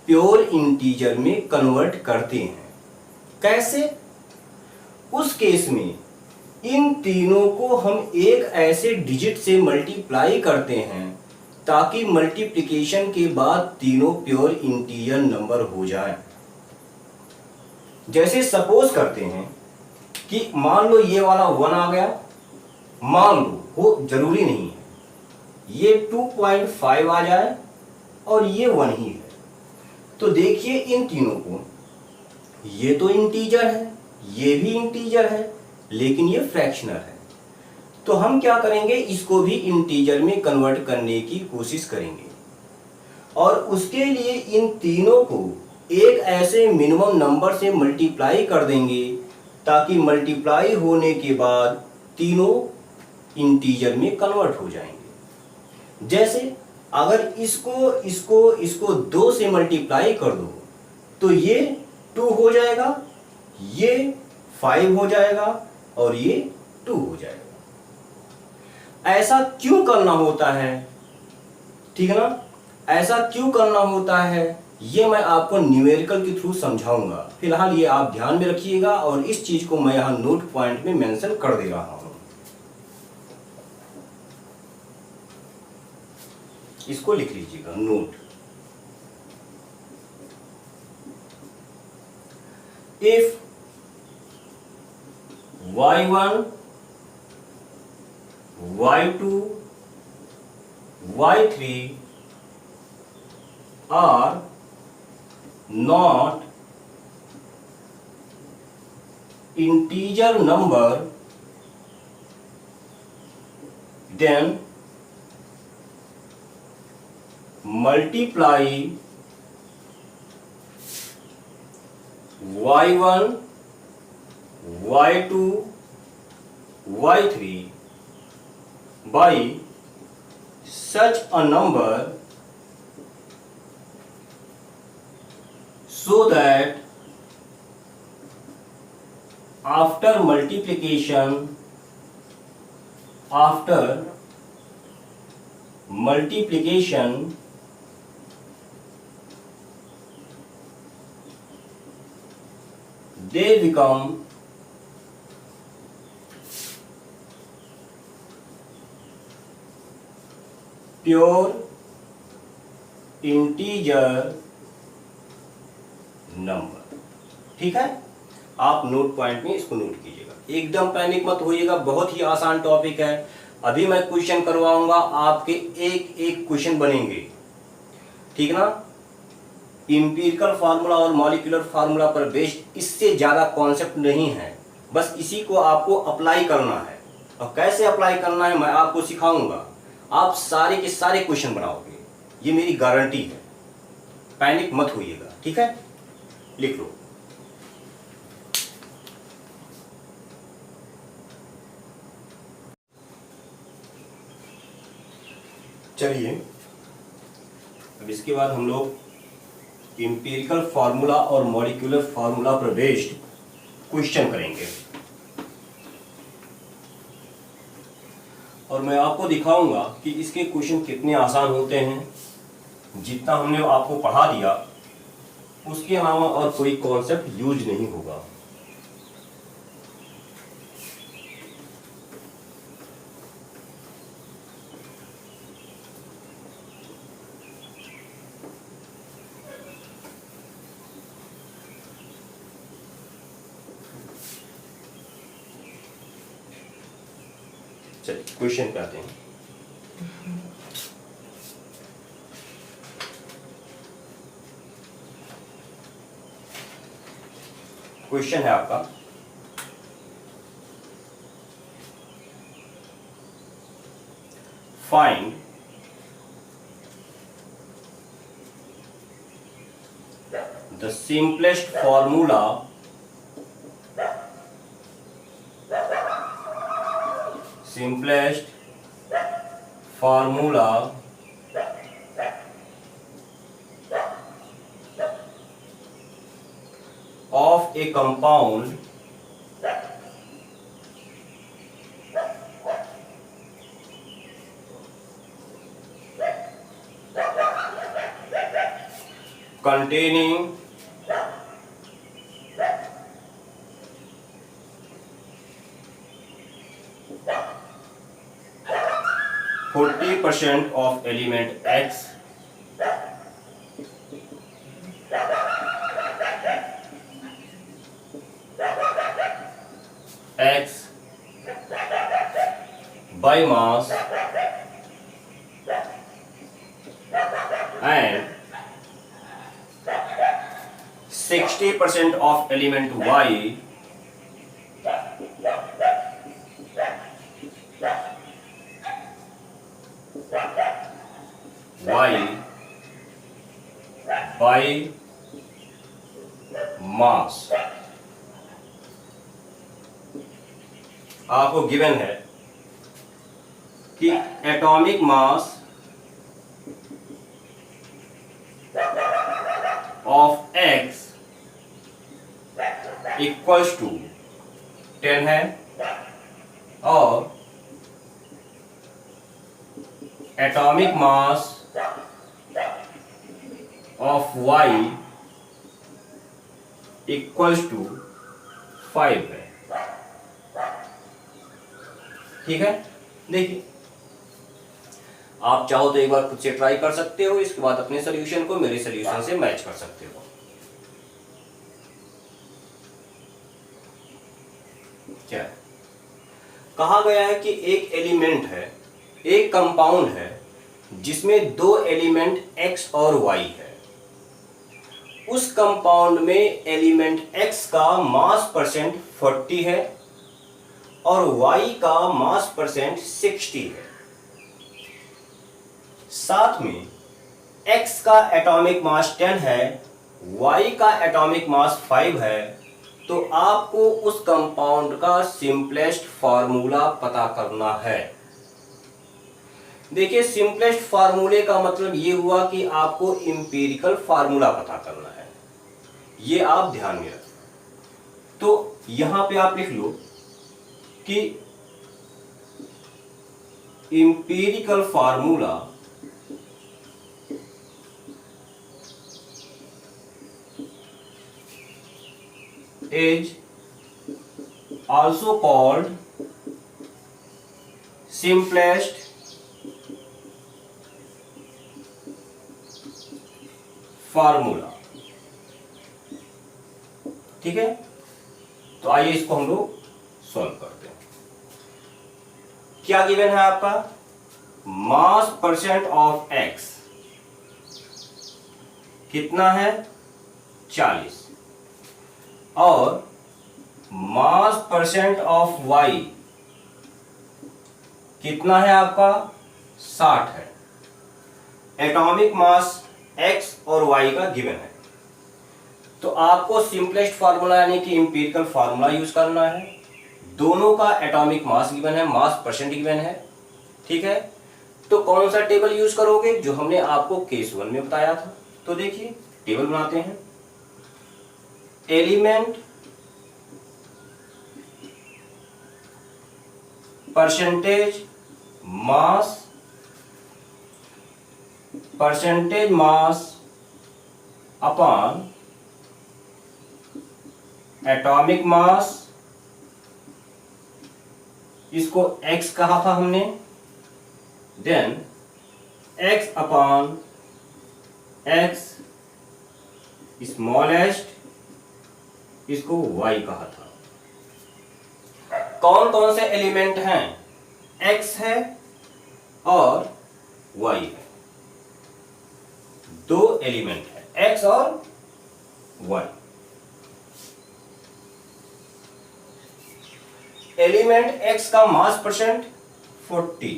प्योर इंटीजर में कन्वर्ट करते हैं। कैसे? उस केस में इन तीनों को हम एक ऐसे डिजिट से मल्टीप्लाई करते हैं ताकि मल्टीप्लिकेशन के बाद तीनों प्योर इंटीजर नंबर हो जाए। जैसे सपोज करते हैं कि मान लो ये वाला 1 आ गया, मान लो, हो जरूरी नहीं है, ये 2.5 आ जाए और ये 1 ही है। तो देखिए इन तीनों को, ये तो इंटीजर है, ये भी इंटीजर है, लेकिन ये फ्रैक्शनल है। तो हम क्या करेंगे, इसको भी इंटीजर में कन्वर्ट करने की कोशिश करेंगे और उसके लिए इन तीनों को एक ऐसे मिनिमम नंबर से मल्टीप्लाई कर देंगे ताकि मल्टीप्लाई होने के बाद तीनों इंटीजर में कन्वर्ट हो जाएंगे। जैसे अगर इसको 2 से मल्टीप्लाई कर दो तो ये 2 हो जाएगा, ये 5 हो जाएगा और ये 2 हो जाएगा। ऐसा क्यों करना होता है, ठीक है ना? ऐसा क्यों करना होता है ये मैं आपको न्यूमेरिकल के थ्रू समझाऊंगा। फिलहाल ये आप ध्यान में रखिएगा और इस चीज को मैं यहां नोट पॉइंट में मेंशन कर दे रहा हूं। इसको लिख लीजिएगा, note. If Y1, Y2, Y3 are not integer number, then multiply y1 y2 y3 by such a number so that after multiplication they become pure integer number. ठीक है, आप नोट पॉइंट में इसको नोट कीजिएगा, एकदम पैनिक मत होइएगा, बहुत ही आसान टॉपिक है। अभी मैं क्वेश्चन करवाऊंगा, आपके एक एक क्वेश्चन बनेंगे, ठीक ना। इंपिरिकल फार्मूला और मॉलिक्यूलर फार्मूला पर बेस्ड, इससे ज्यादा कॉन्सेप्ट नहीं है, बस इसी को आपको अप्लाई करना है। और कैसे अप्लाई करना है मैं आपको सिखाऊंगा, आप सारे के सारे क्वेश्चन बनाओगे, ये मेरी गारंटी है। पैनिक मत होइएगा, ठीक है, लिख लो। चलिए, अब इसके बाद हम लोग इंपिरिकल फार्मूला और मॉलिक्यूलर फार्मूला पर बेस्ड क्वेश्चन करेंगे, और मैं आपको दिखाऊंगा कि इसके क्वेश्चन कितने आसान होते हैं। जितना हमने आपको पढ़ा दिया उसके अलावा और कोई कॉन्सेप्ट यूज नहीं होगा। चलिए क्वेश्चन पे आते हैं। क्वेश्चन है आपका, find the simplest formula of a compound containing 40% of element X by mass and 60% of element Y by mass। आपको गिवन है कि atomic mass of X equals to 10 है, और atomic mass of Y equals to 5 है। ठीक है, देखिए आप चाहो तो एक बार खुद से ट्राई कर सकते हो, इसके बाद अपने सॉल्यूशन को मेरे सॉल्यूशन से मैच कर सकते हो। क्या कहा गया है कि एक एलिमेंट है, एक कंपाउंड है जिसमें दो एलिमेंट X और Y है। उस कंपाउंड में एलिमेंट X का मास परसेंट 40 है और Y का मास परसेंट 60 है। साथ में X का एटॉमिक मास 10 है Y का एटॉमिक मास 5 है, तो आपको उस कंपाउंड का सिंपलेस्ट फार्मूला पता करना है। देखिए, सिंपलेस्ट फार्मूले का मतलब ये हुआ कि आपको इंपीरिकल फार्मूला पता करना है, ये आप ध्यान में रखना। तो यहां पे आप लिख लो कि empirical formula is also called simplest formula. ठीक है, तो आइए इसको हम लोग सॉल्व करते हैं। क्या गिवन है आपका? मास परसेंट ऑफ एक्स कितना है? 40, और मास परसेंट ऑफ वाई कितना है आपका? 60 है। एटॉमिक मास एक्स और वाई का गिवन है, तो आपको सिंपलेस्ट फार्मूला यानी कि इंपीरिकल फार्मूला यूज करना है। दोनों का एटॉमिक मास गिवन है, मास परसेंट गिवन है। ठीक है, तो कौन सा टेबल यूज करोगे? जो हमने आपको केस 1 में बताया था। तो देखिए, टेबल बनाते हैं। Element percentage mass upon atomic mass, इसको x कहा था हमने। Then x upon x smallest, इसको y कहा था। कौन कौन से एलिमेंट हैं? x है और y है। दो एलिमेंट है, x और y। एलिमेंट x का मास परसेंट 40,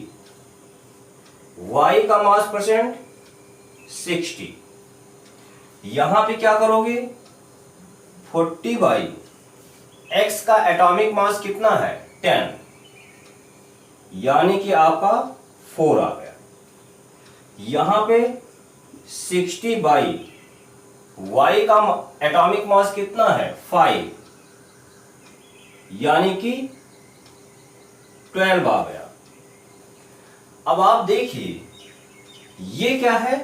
y का मास परसेंट 60। यहां पे क्या करोगे? 40 बाई x का एटॉमिक मास कितना है? 10, यानी कि आपका 4 आ गया। यहां पे 60 बाई y का एटॉमिक मास कितना है? 5, यानी कि 12 आ गया। अब आप देखिए, ये क्या है?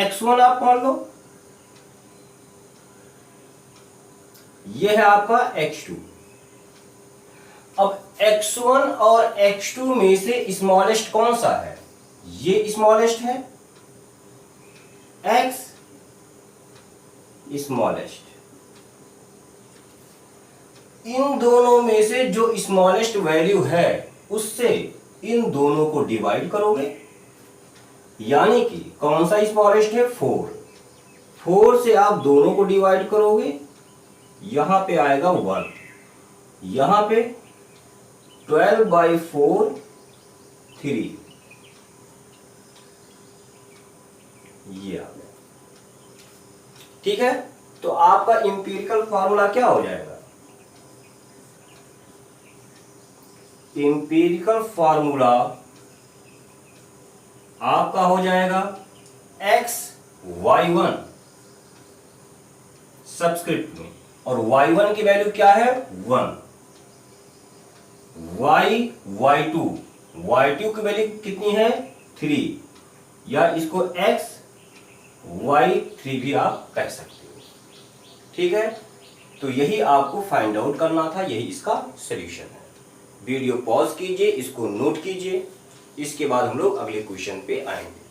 x1 आप मान लो, ये है आपका x2। अब x1 और x2 में से स्मॉलेस्ट कौन सा है? ये स्मॉलेस्ट है, x स्मॉलेस्ट। इन दोनों में से जो स्मॉलेस्ट वैल्यू है, उससे इन दोनों को डिवाइड करोगे, यानी कि कौन सा स्मॉलेस्ट है? 4। 4 से आप दोनों को डिवाइड करोगे, यहां पे आएगा 1, यहां पे 12 बाई 4 3, ये आ गया। ठीक है, तो आपका इंपीरिकल फार्मूला क्या हो जाएगा? इंपीरिकल फार्मूला आपका हो जाएगा xy1 सबस्क्रिप्ट में, और y1 की वैल्यू क्या है? 1। y2 की वैल्यू कितनी है? 3, या इसको xy3 भी आप कह सकते हो। ठीक है, तो यही आपको फाइंड आउट करना था, यही इसका सॉल्यूशन है। वीडियो पॉज कीजिए, इसको नोट कीजिए, इसके बाद हम लोग अगले क्वेश्चन पे आएंगे।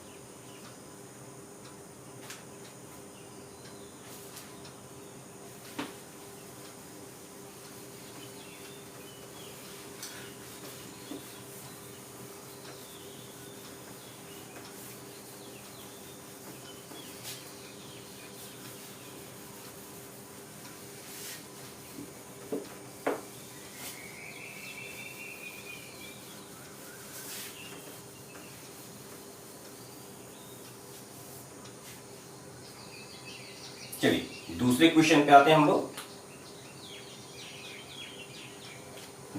चलिए दूसरे क्वेश्चन पे आते हैं हम लोग।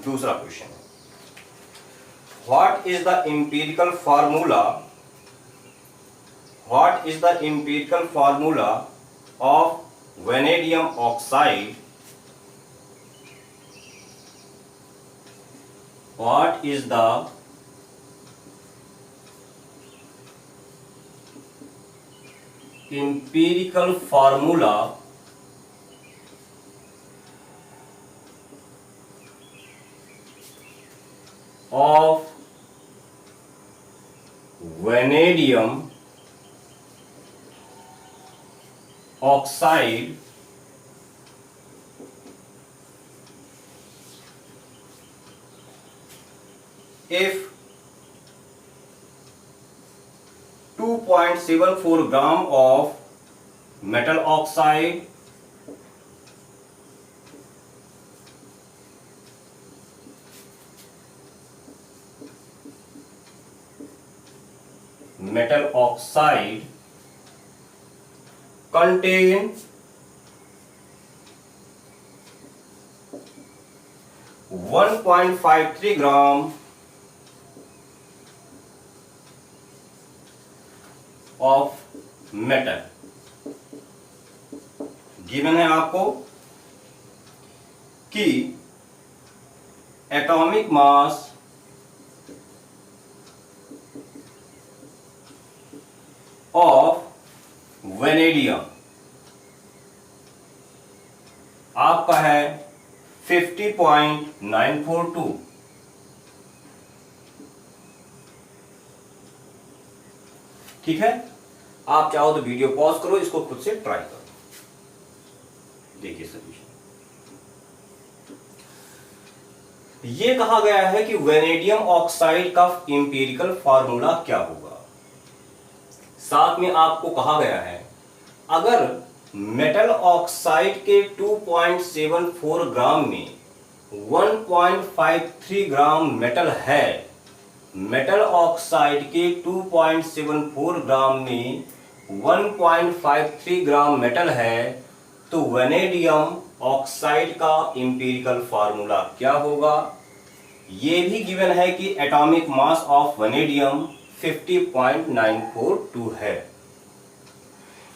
दूसरा क्वेश्चन है, what is the empirical formula of vanadium oxide? What is the empirical formula of vanadium oxide if 2.74 gram of metal oxide contain 1.53 gram of metal. Given है आपको कि एटॉमिक मास ऑफ वेनेडियम आपका है 50.942। ठीक है, आप चाहो तो वीडियो पॉज करो, इसको खुद से ट्राई करो। देखिए सॉल्यूशन, ये कहा गया है कि वेनेडियम ऑक्साइड का एम्पिरिकल फार्मूला क्या होगा। साथ में आपको कहा गया है अगर मेटल ऑक्साइड के 2.74 ग्राम में 1.53 ग्राम मेटल है, मेटल ऑक्साइड के 2.74 ग्राम में 1.53 ग्राम मेटल है, तो वेनेडियम ऑक्साइड का एम्पिरिकल फार्मूला क्या होगा। यह भी गिवन है कि एटॉमिक मास ऑफ वेनेडियम 50.942 है।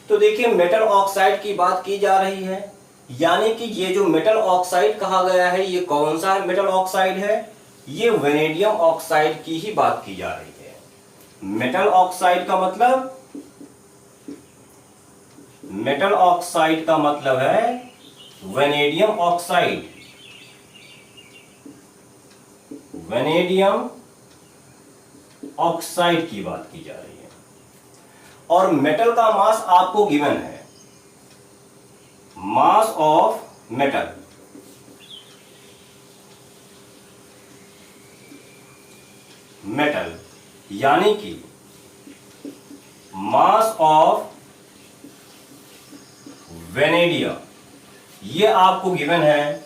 तो देखिए मेटल ऑक्साइड की बात की जा रही है, यानी कि ये जो मेटल ऑक्साइड कहा गया है ये कौन सा मेटल ऑक्साइड है, ये वेनेडियम ऑक्साइड की ही बात की जा रही है। मेटल ऑक्साइड का मतलब है वेनेडियम ऑक्साइड। वेनेडियम ऑक्साइड की बात की जा रही है और मेटल का मास आपको गिवन है, मास ऑफ मेटल यानी कि मास ऑफ वेनेडियम, ये आपको गिवन है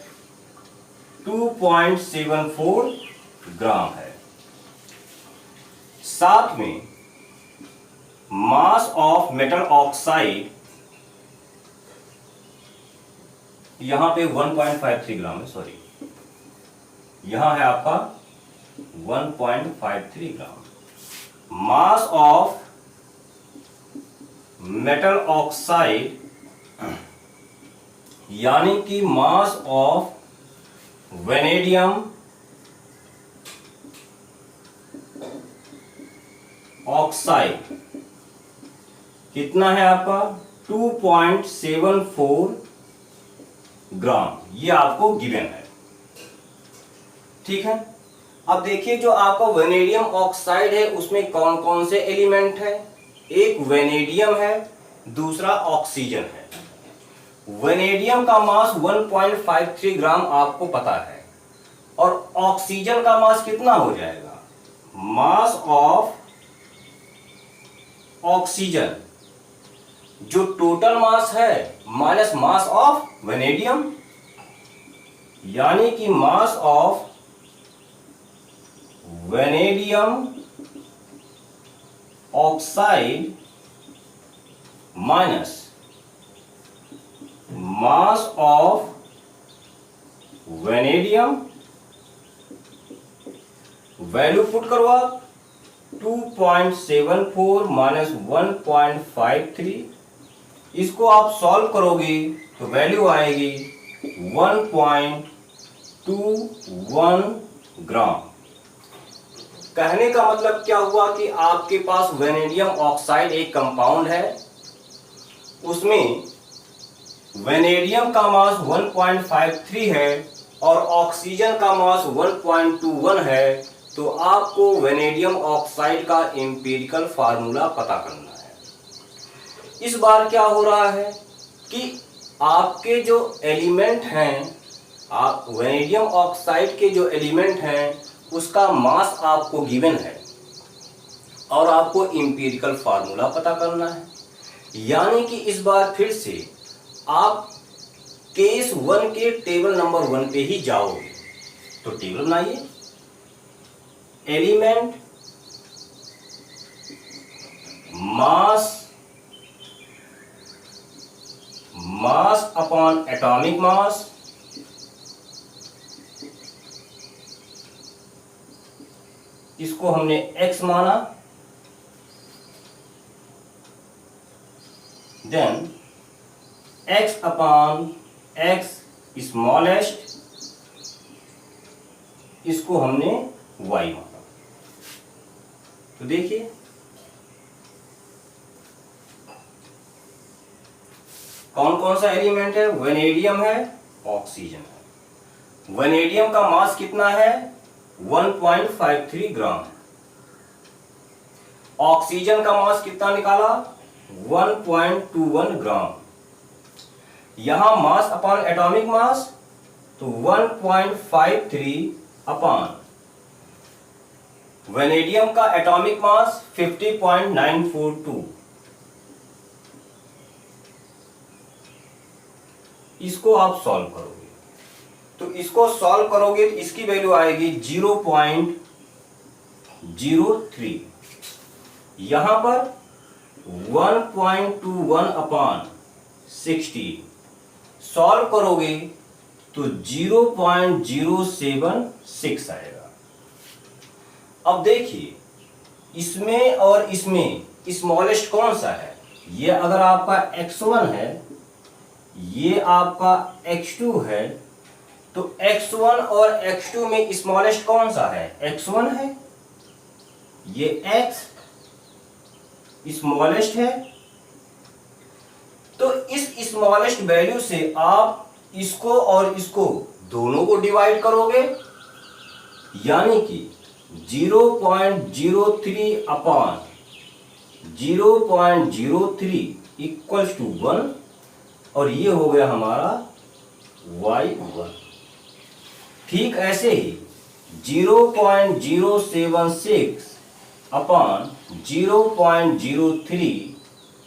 2.74 ग्राम है। साथ में मास ऑफ मेटल ऑक्साइड यहां पे 1.53 ग्राम है, सॉरी यहां है आपका 1.53 ग्राम। मास ऑफ मेटल ऑक्साइड यानी कि मास ऑफ वेनेडियम ऑक्साइड कितना है आपका 2.74 ग्राम, ये आपको गिवन है। ठीक है, अब देखिए जो आपका वेनेडियम ऑक्साइड है उसमें कौन कौन से एलिमेंट है। एक वेनेडियम है, दूसरा ऑक्सीजन है। वेनेडियम का मास 1.53 ग्राम आपको पता है और ऑक्सीजन का मास कितना हो जाएगा, मास ऑफ ऑक्सीजन जो टोटल मास है माइनस मास ऑफ वेनेडियम, यानी कि mass of vanadium oxide minus mass of vanadium, value put करो आप 2.74 माइनस 1.53, इसको आप सॉल्व करोगे तो वैल्यू आएगी 1.21 ग्राम। कहने का मतलब क्या हुआ कि आपके पास वेनेडियम ऑक्साइड एक कंपाउंड है, उसमें वेनेडियम का मास 1.53 है और ऑक्सीजन का मास 1.21 है, तो आपको वेनेडियम ऑक्साइड का एम्पिरिकल फार्मूला पता करना है। इस बार क्या हो रहा है कि आपके जो एलिमेंट हैं, आप वेनेडियम ऑक्साइड के जो एलिमेंट हैं उसका मास आपको गिवन है और आपको एम्पिरिकल फार्मूला पता करना है। यानी कि इस बार फिर से आप केस 1 के टेबल नंबर 1 पे ही जाओगे। तो टेबल बनाइए, element, mass upon atomic mass, इसको हमने x माना, then x upon x smallest, इसको हमने y माना। तो देखिए कौन कौन सा एलिमेंट है, वेनेडियम है, ऑक्सीजन है। वेनेडियम का मास कितना है 1.53 ग्राम, ऑक्सीजन का मास कितना निकाला 1.21 ग्राम। यहां मास अपॉन एटॉमिक मास तो 1.53 अपॉन वेनेडियम का एटॉमिक मास 50.942, इसको आप सॉल्व करोगे तो इसको सॉल्व करोगे तो इसकी वैल्यू आएगी 0.03। यहां पर 1.21 अपॉन 60 सॉल्व करोगे तो 0.076 आएगा। अब देखिए इसमें और इसमें स्मॉलेस्ट कौन सा है, ये अगर आपका x1 है, ये आपका x2 है, तो x1 और x2 में स्मॉलेस्ट कौन सा है, x1 है, ये x स्मॉलेस्ट है। तो इस स्मॉलेस्ट वैल्यू से आप इसको और इसको दोनों को डिवाइड करोगे, यानी कि 0.03 अपॉन 0.03 इक्वल्स टू 1, और ये हो गया हमारा y1। ठीक ऐसे ही 0.076 अपॉन 0.03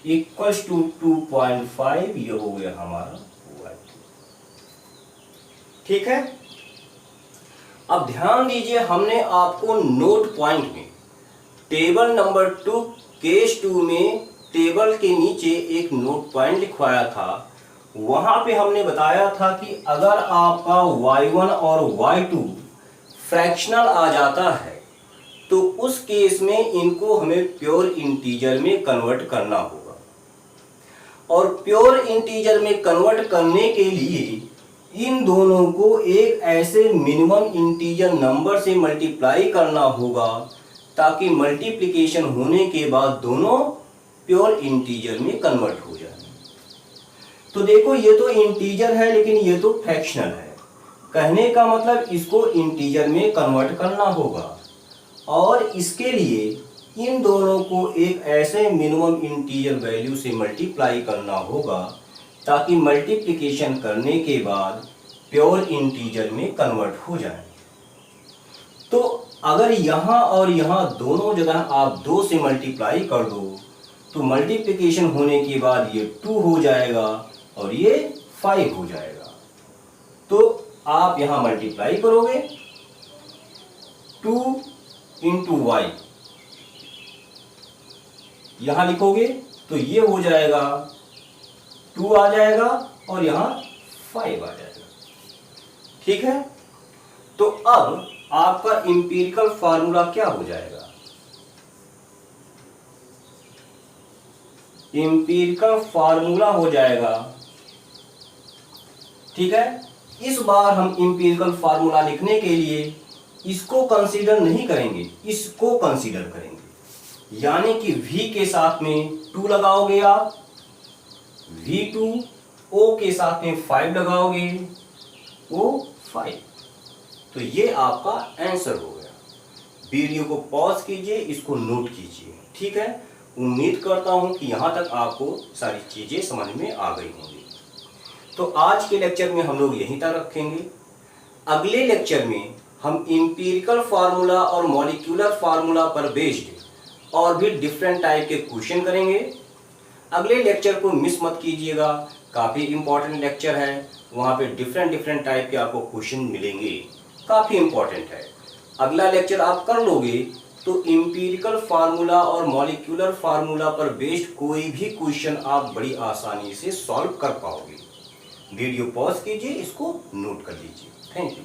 इक्वल्स टू 2.5, ये हो गया हमारा y2। ठीक है, अब ध्यान दीजिए, हमने आपको नोट पॉइंट में टेबल नंबर 2 केस 2 में टेबल के नीचे एक नोट पॉइंट लिखवाया था। वहां पे हमने बताया था कि अगर आपका y1 और y2 फ्रैक्शनल आ जाता है तो उस केस में इनको हमें प्योर इंटीजर में कन्वर्ट करना होगा, और प्योर इंटीजर में कन्वर्ट करने के लिए इन दोनों को एक ऐसे मिनिमम इंटीजर नंबर से मल्टीप्लाई करना होगा ताकि मल्टीप्लिकेशन होने के बाद दोनों प्योर इंटीजर में कन्वर्ट हो जाए। तो देखो ये तो इंटीजर है लेकिन ये तो फ्रैक्शनल है, कहने का मतलब इसको इंटीजर में कन्वर्ट करना होगा, और इसके लिए इन दोनों को एक ऐसे मिनिमम इंटीजर वैल्यू से मल्टीप्लाई करना होगा ताकि मल्टीप्लिकेशन करने के बाद प्योर इंटीजर में कन्वर्ट हो जाए। तो अगर यहाँ और यहाँ दोनों जगह आप 2 से मल्टीप्लाई कर दो तो मल्टीप्लिकेशन होने के बाद ये 2 हो जाएगा और ये 5 हो जाएगा। तो आप यहाँ मल्टीप्लाई करोगे 2 इंटू वाई, यहाँ लिखोगे तो ये हो जाएगा 2 आ जाएगा और यहाँ 5 आ जाएगा। ठीक है, तो अब आपका इंपीरिकल फार्मूला क्या हो जाएगा? इंपीरिकल फार्मूला हो जाएगा, ठीक है। इस बार हम इंपीरिकल फार्मूला लिखने के लिए इसको कंसीडर नहीं करेंगे, इसको कंसीडर करेंगे। यानी कि V के साथ में 2 लगाओगे आप, V2, O के साथ में 5 लगाओगे, O5। तो ये आपका आंसर हो गया। वीडियो को पॉज कीजिए, इसको नोट कीजिए, ठीक है। उम्मीद करता हूं कि यहां तक आपको सारी चीजें समझ में आ गई होंगी। तो आज के लेक्चर में हम लोग यहीं तक रखेंगे। अगले लेक्चर में हम इंपीरिकल फार्मूला और मॉलिक्यूलर फार्मूला पर बेस्ड और भी डिफरेंट टाइप के क्वेश्चन करेंगे। अगले लेक्चर को मिस मत कीजिएगा, काफ़ी इंपॉर्टेंट लेक्चर है। वहाँ पे डिफरेंट टाइप के आपको क्वेश्चन मिलेंगे, काफ़ी इंपॉर्टेंट है। अगला लेक्चर आप कर लोगे तो इंपीरिकल फार्मूला और मॉलिक्यूलर फार्मूला पर बेस्ड कोई भी क्वेश्चन आप बड़ी आसानी से सॉल्व कर पाओगे। वीडियो पॉज कीजिए, इसको नोट कर लीजिए। Thank you.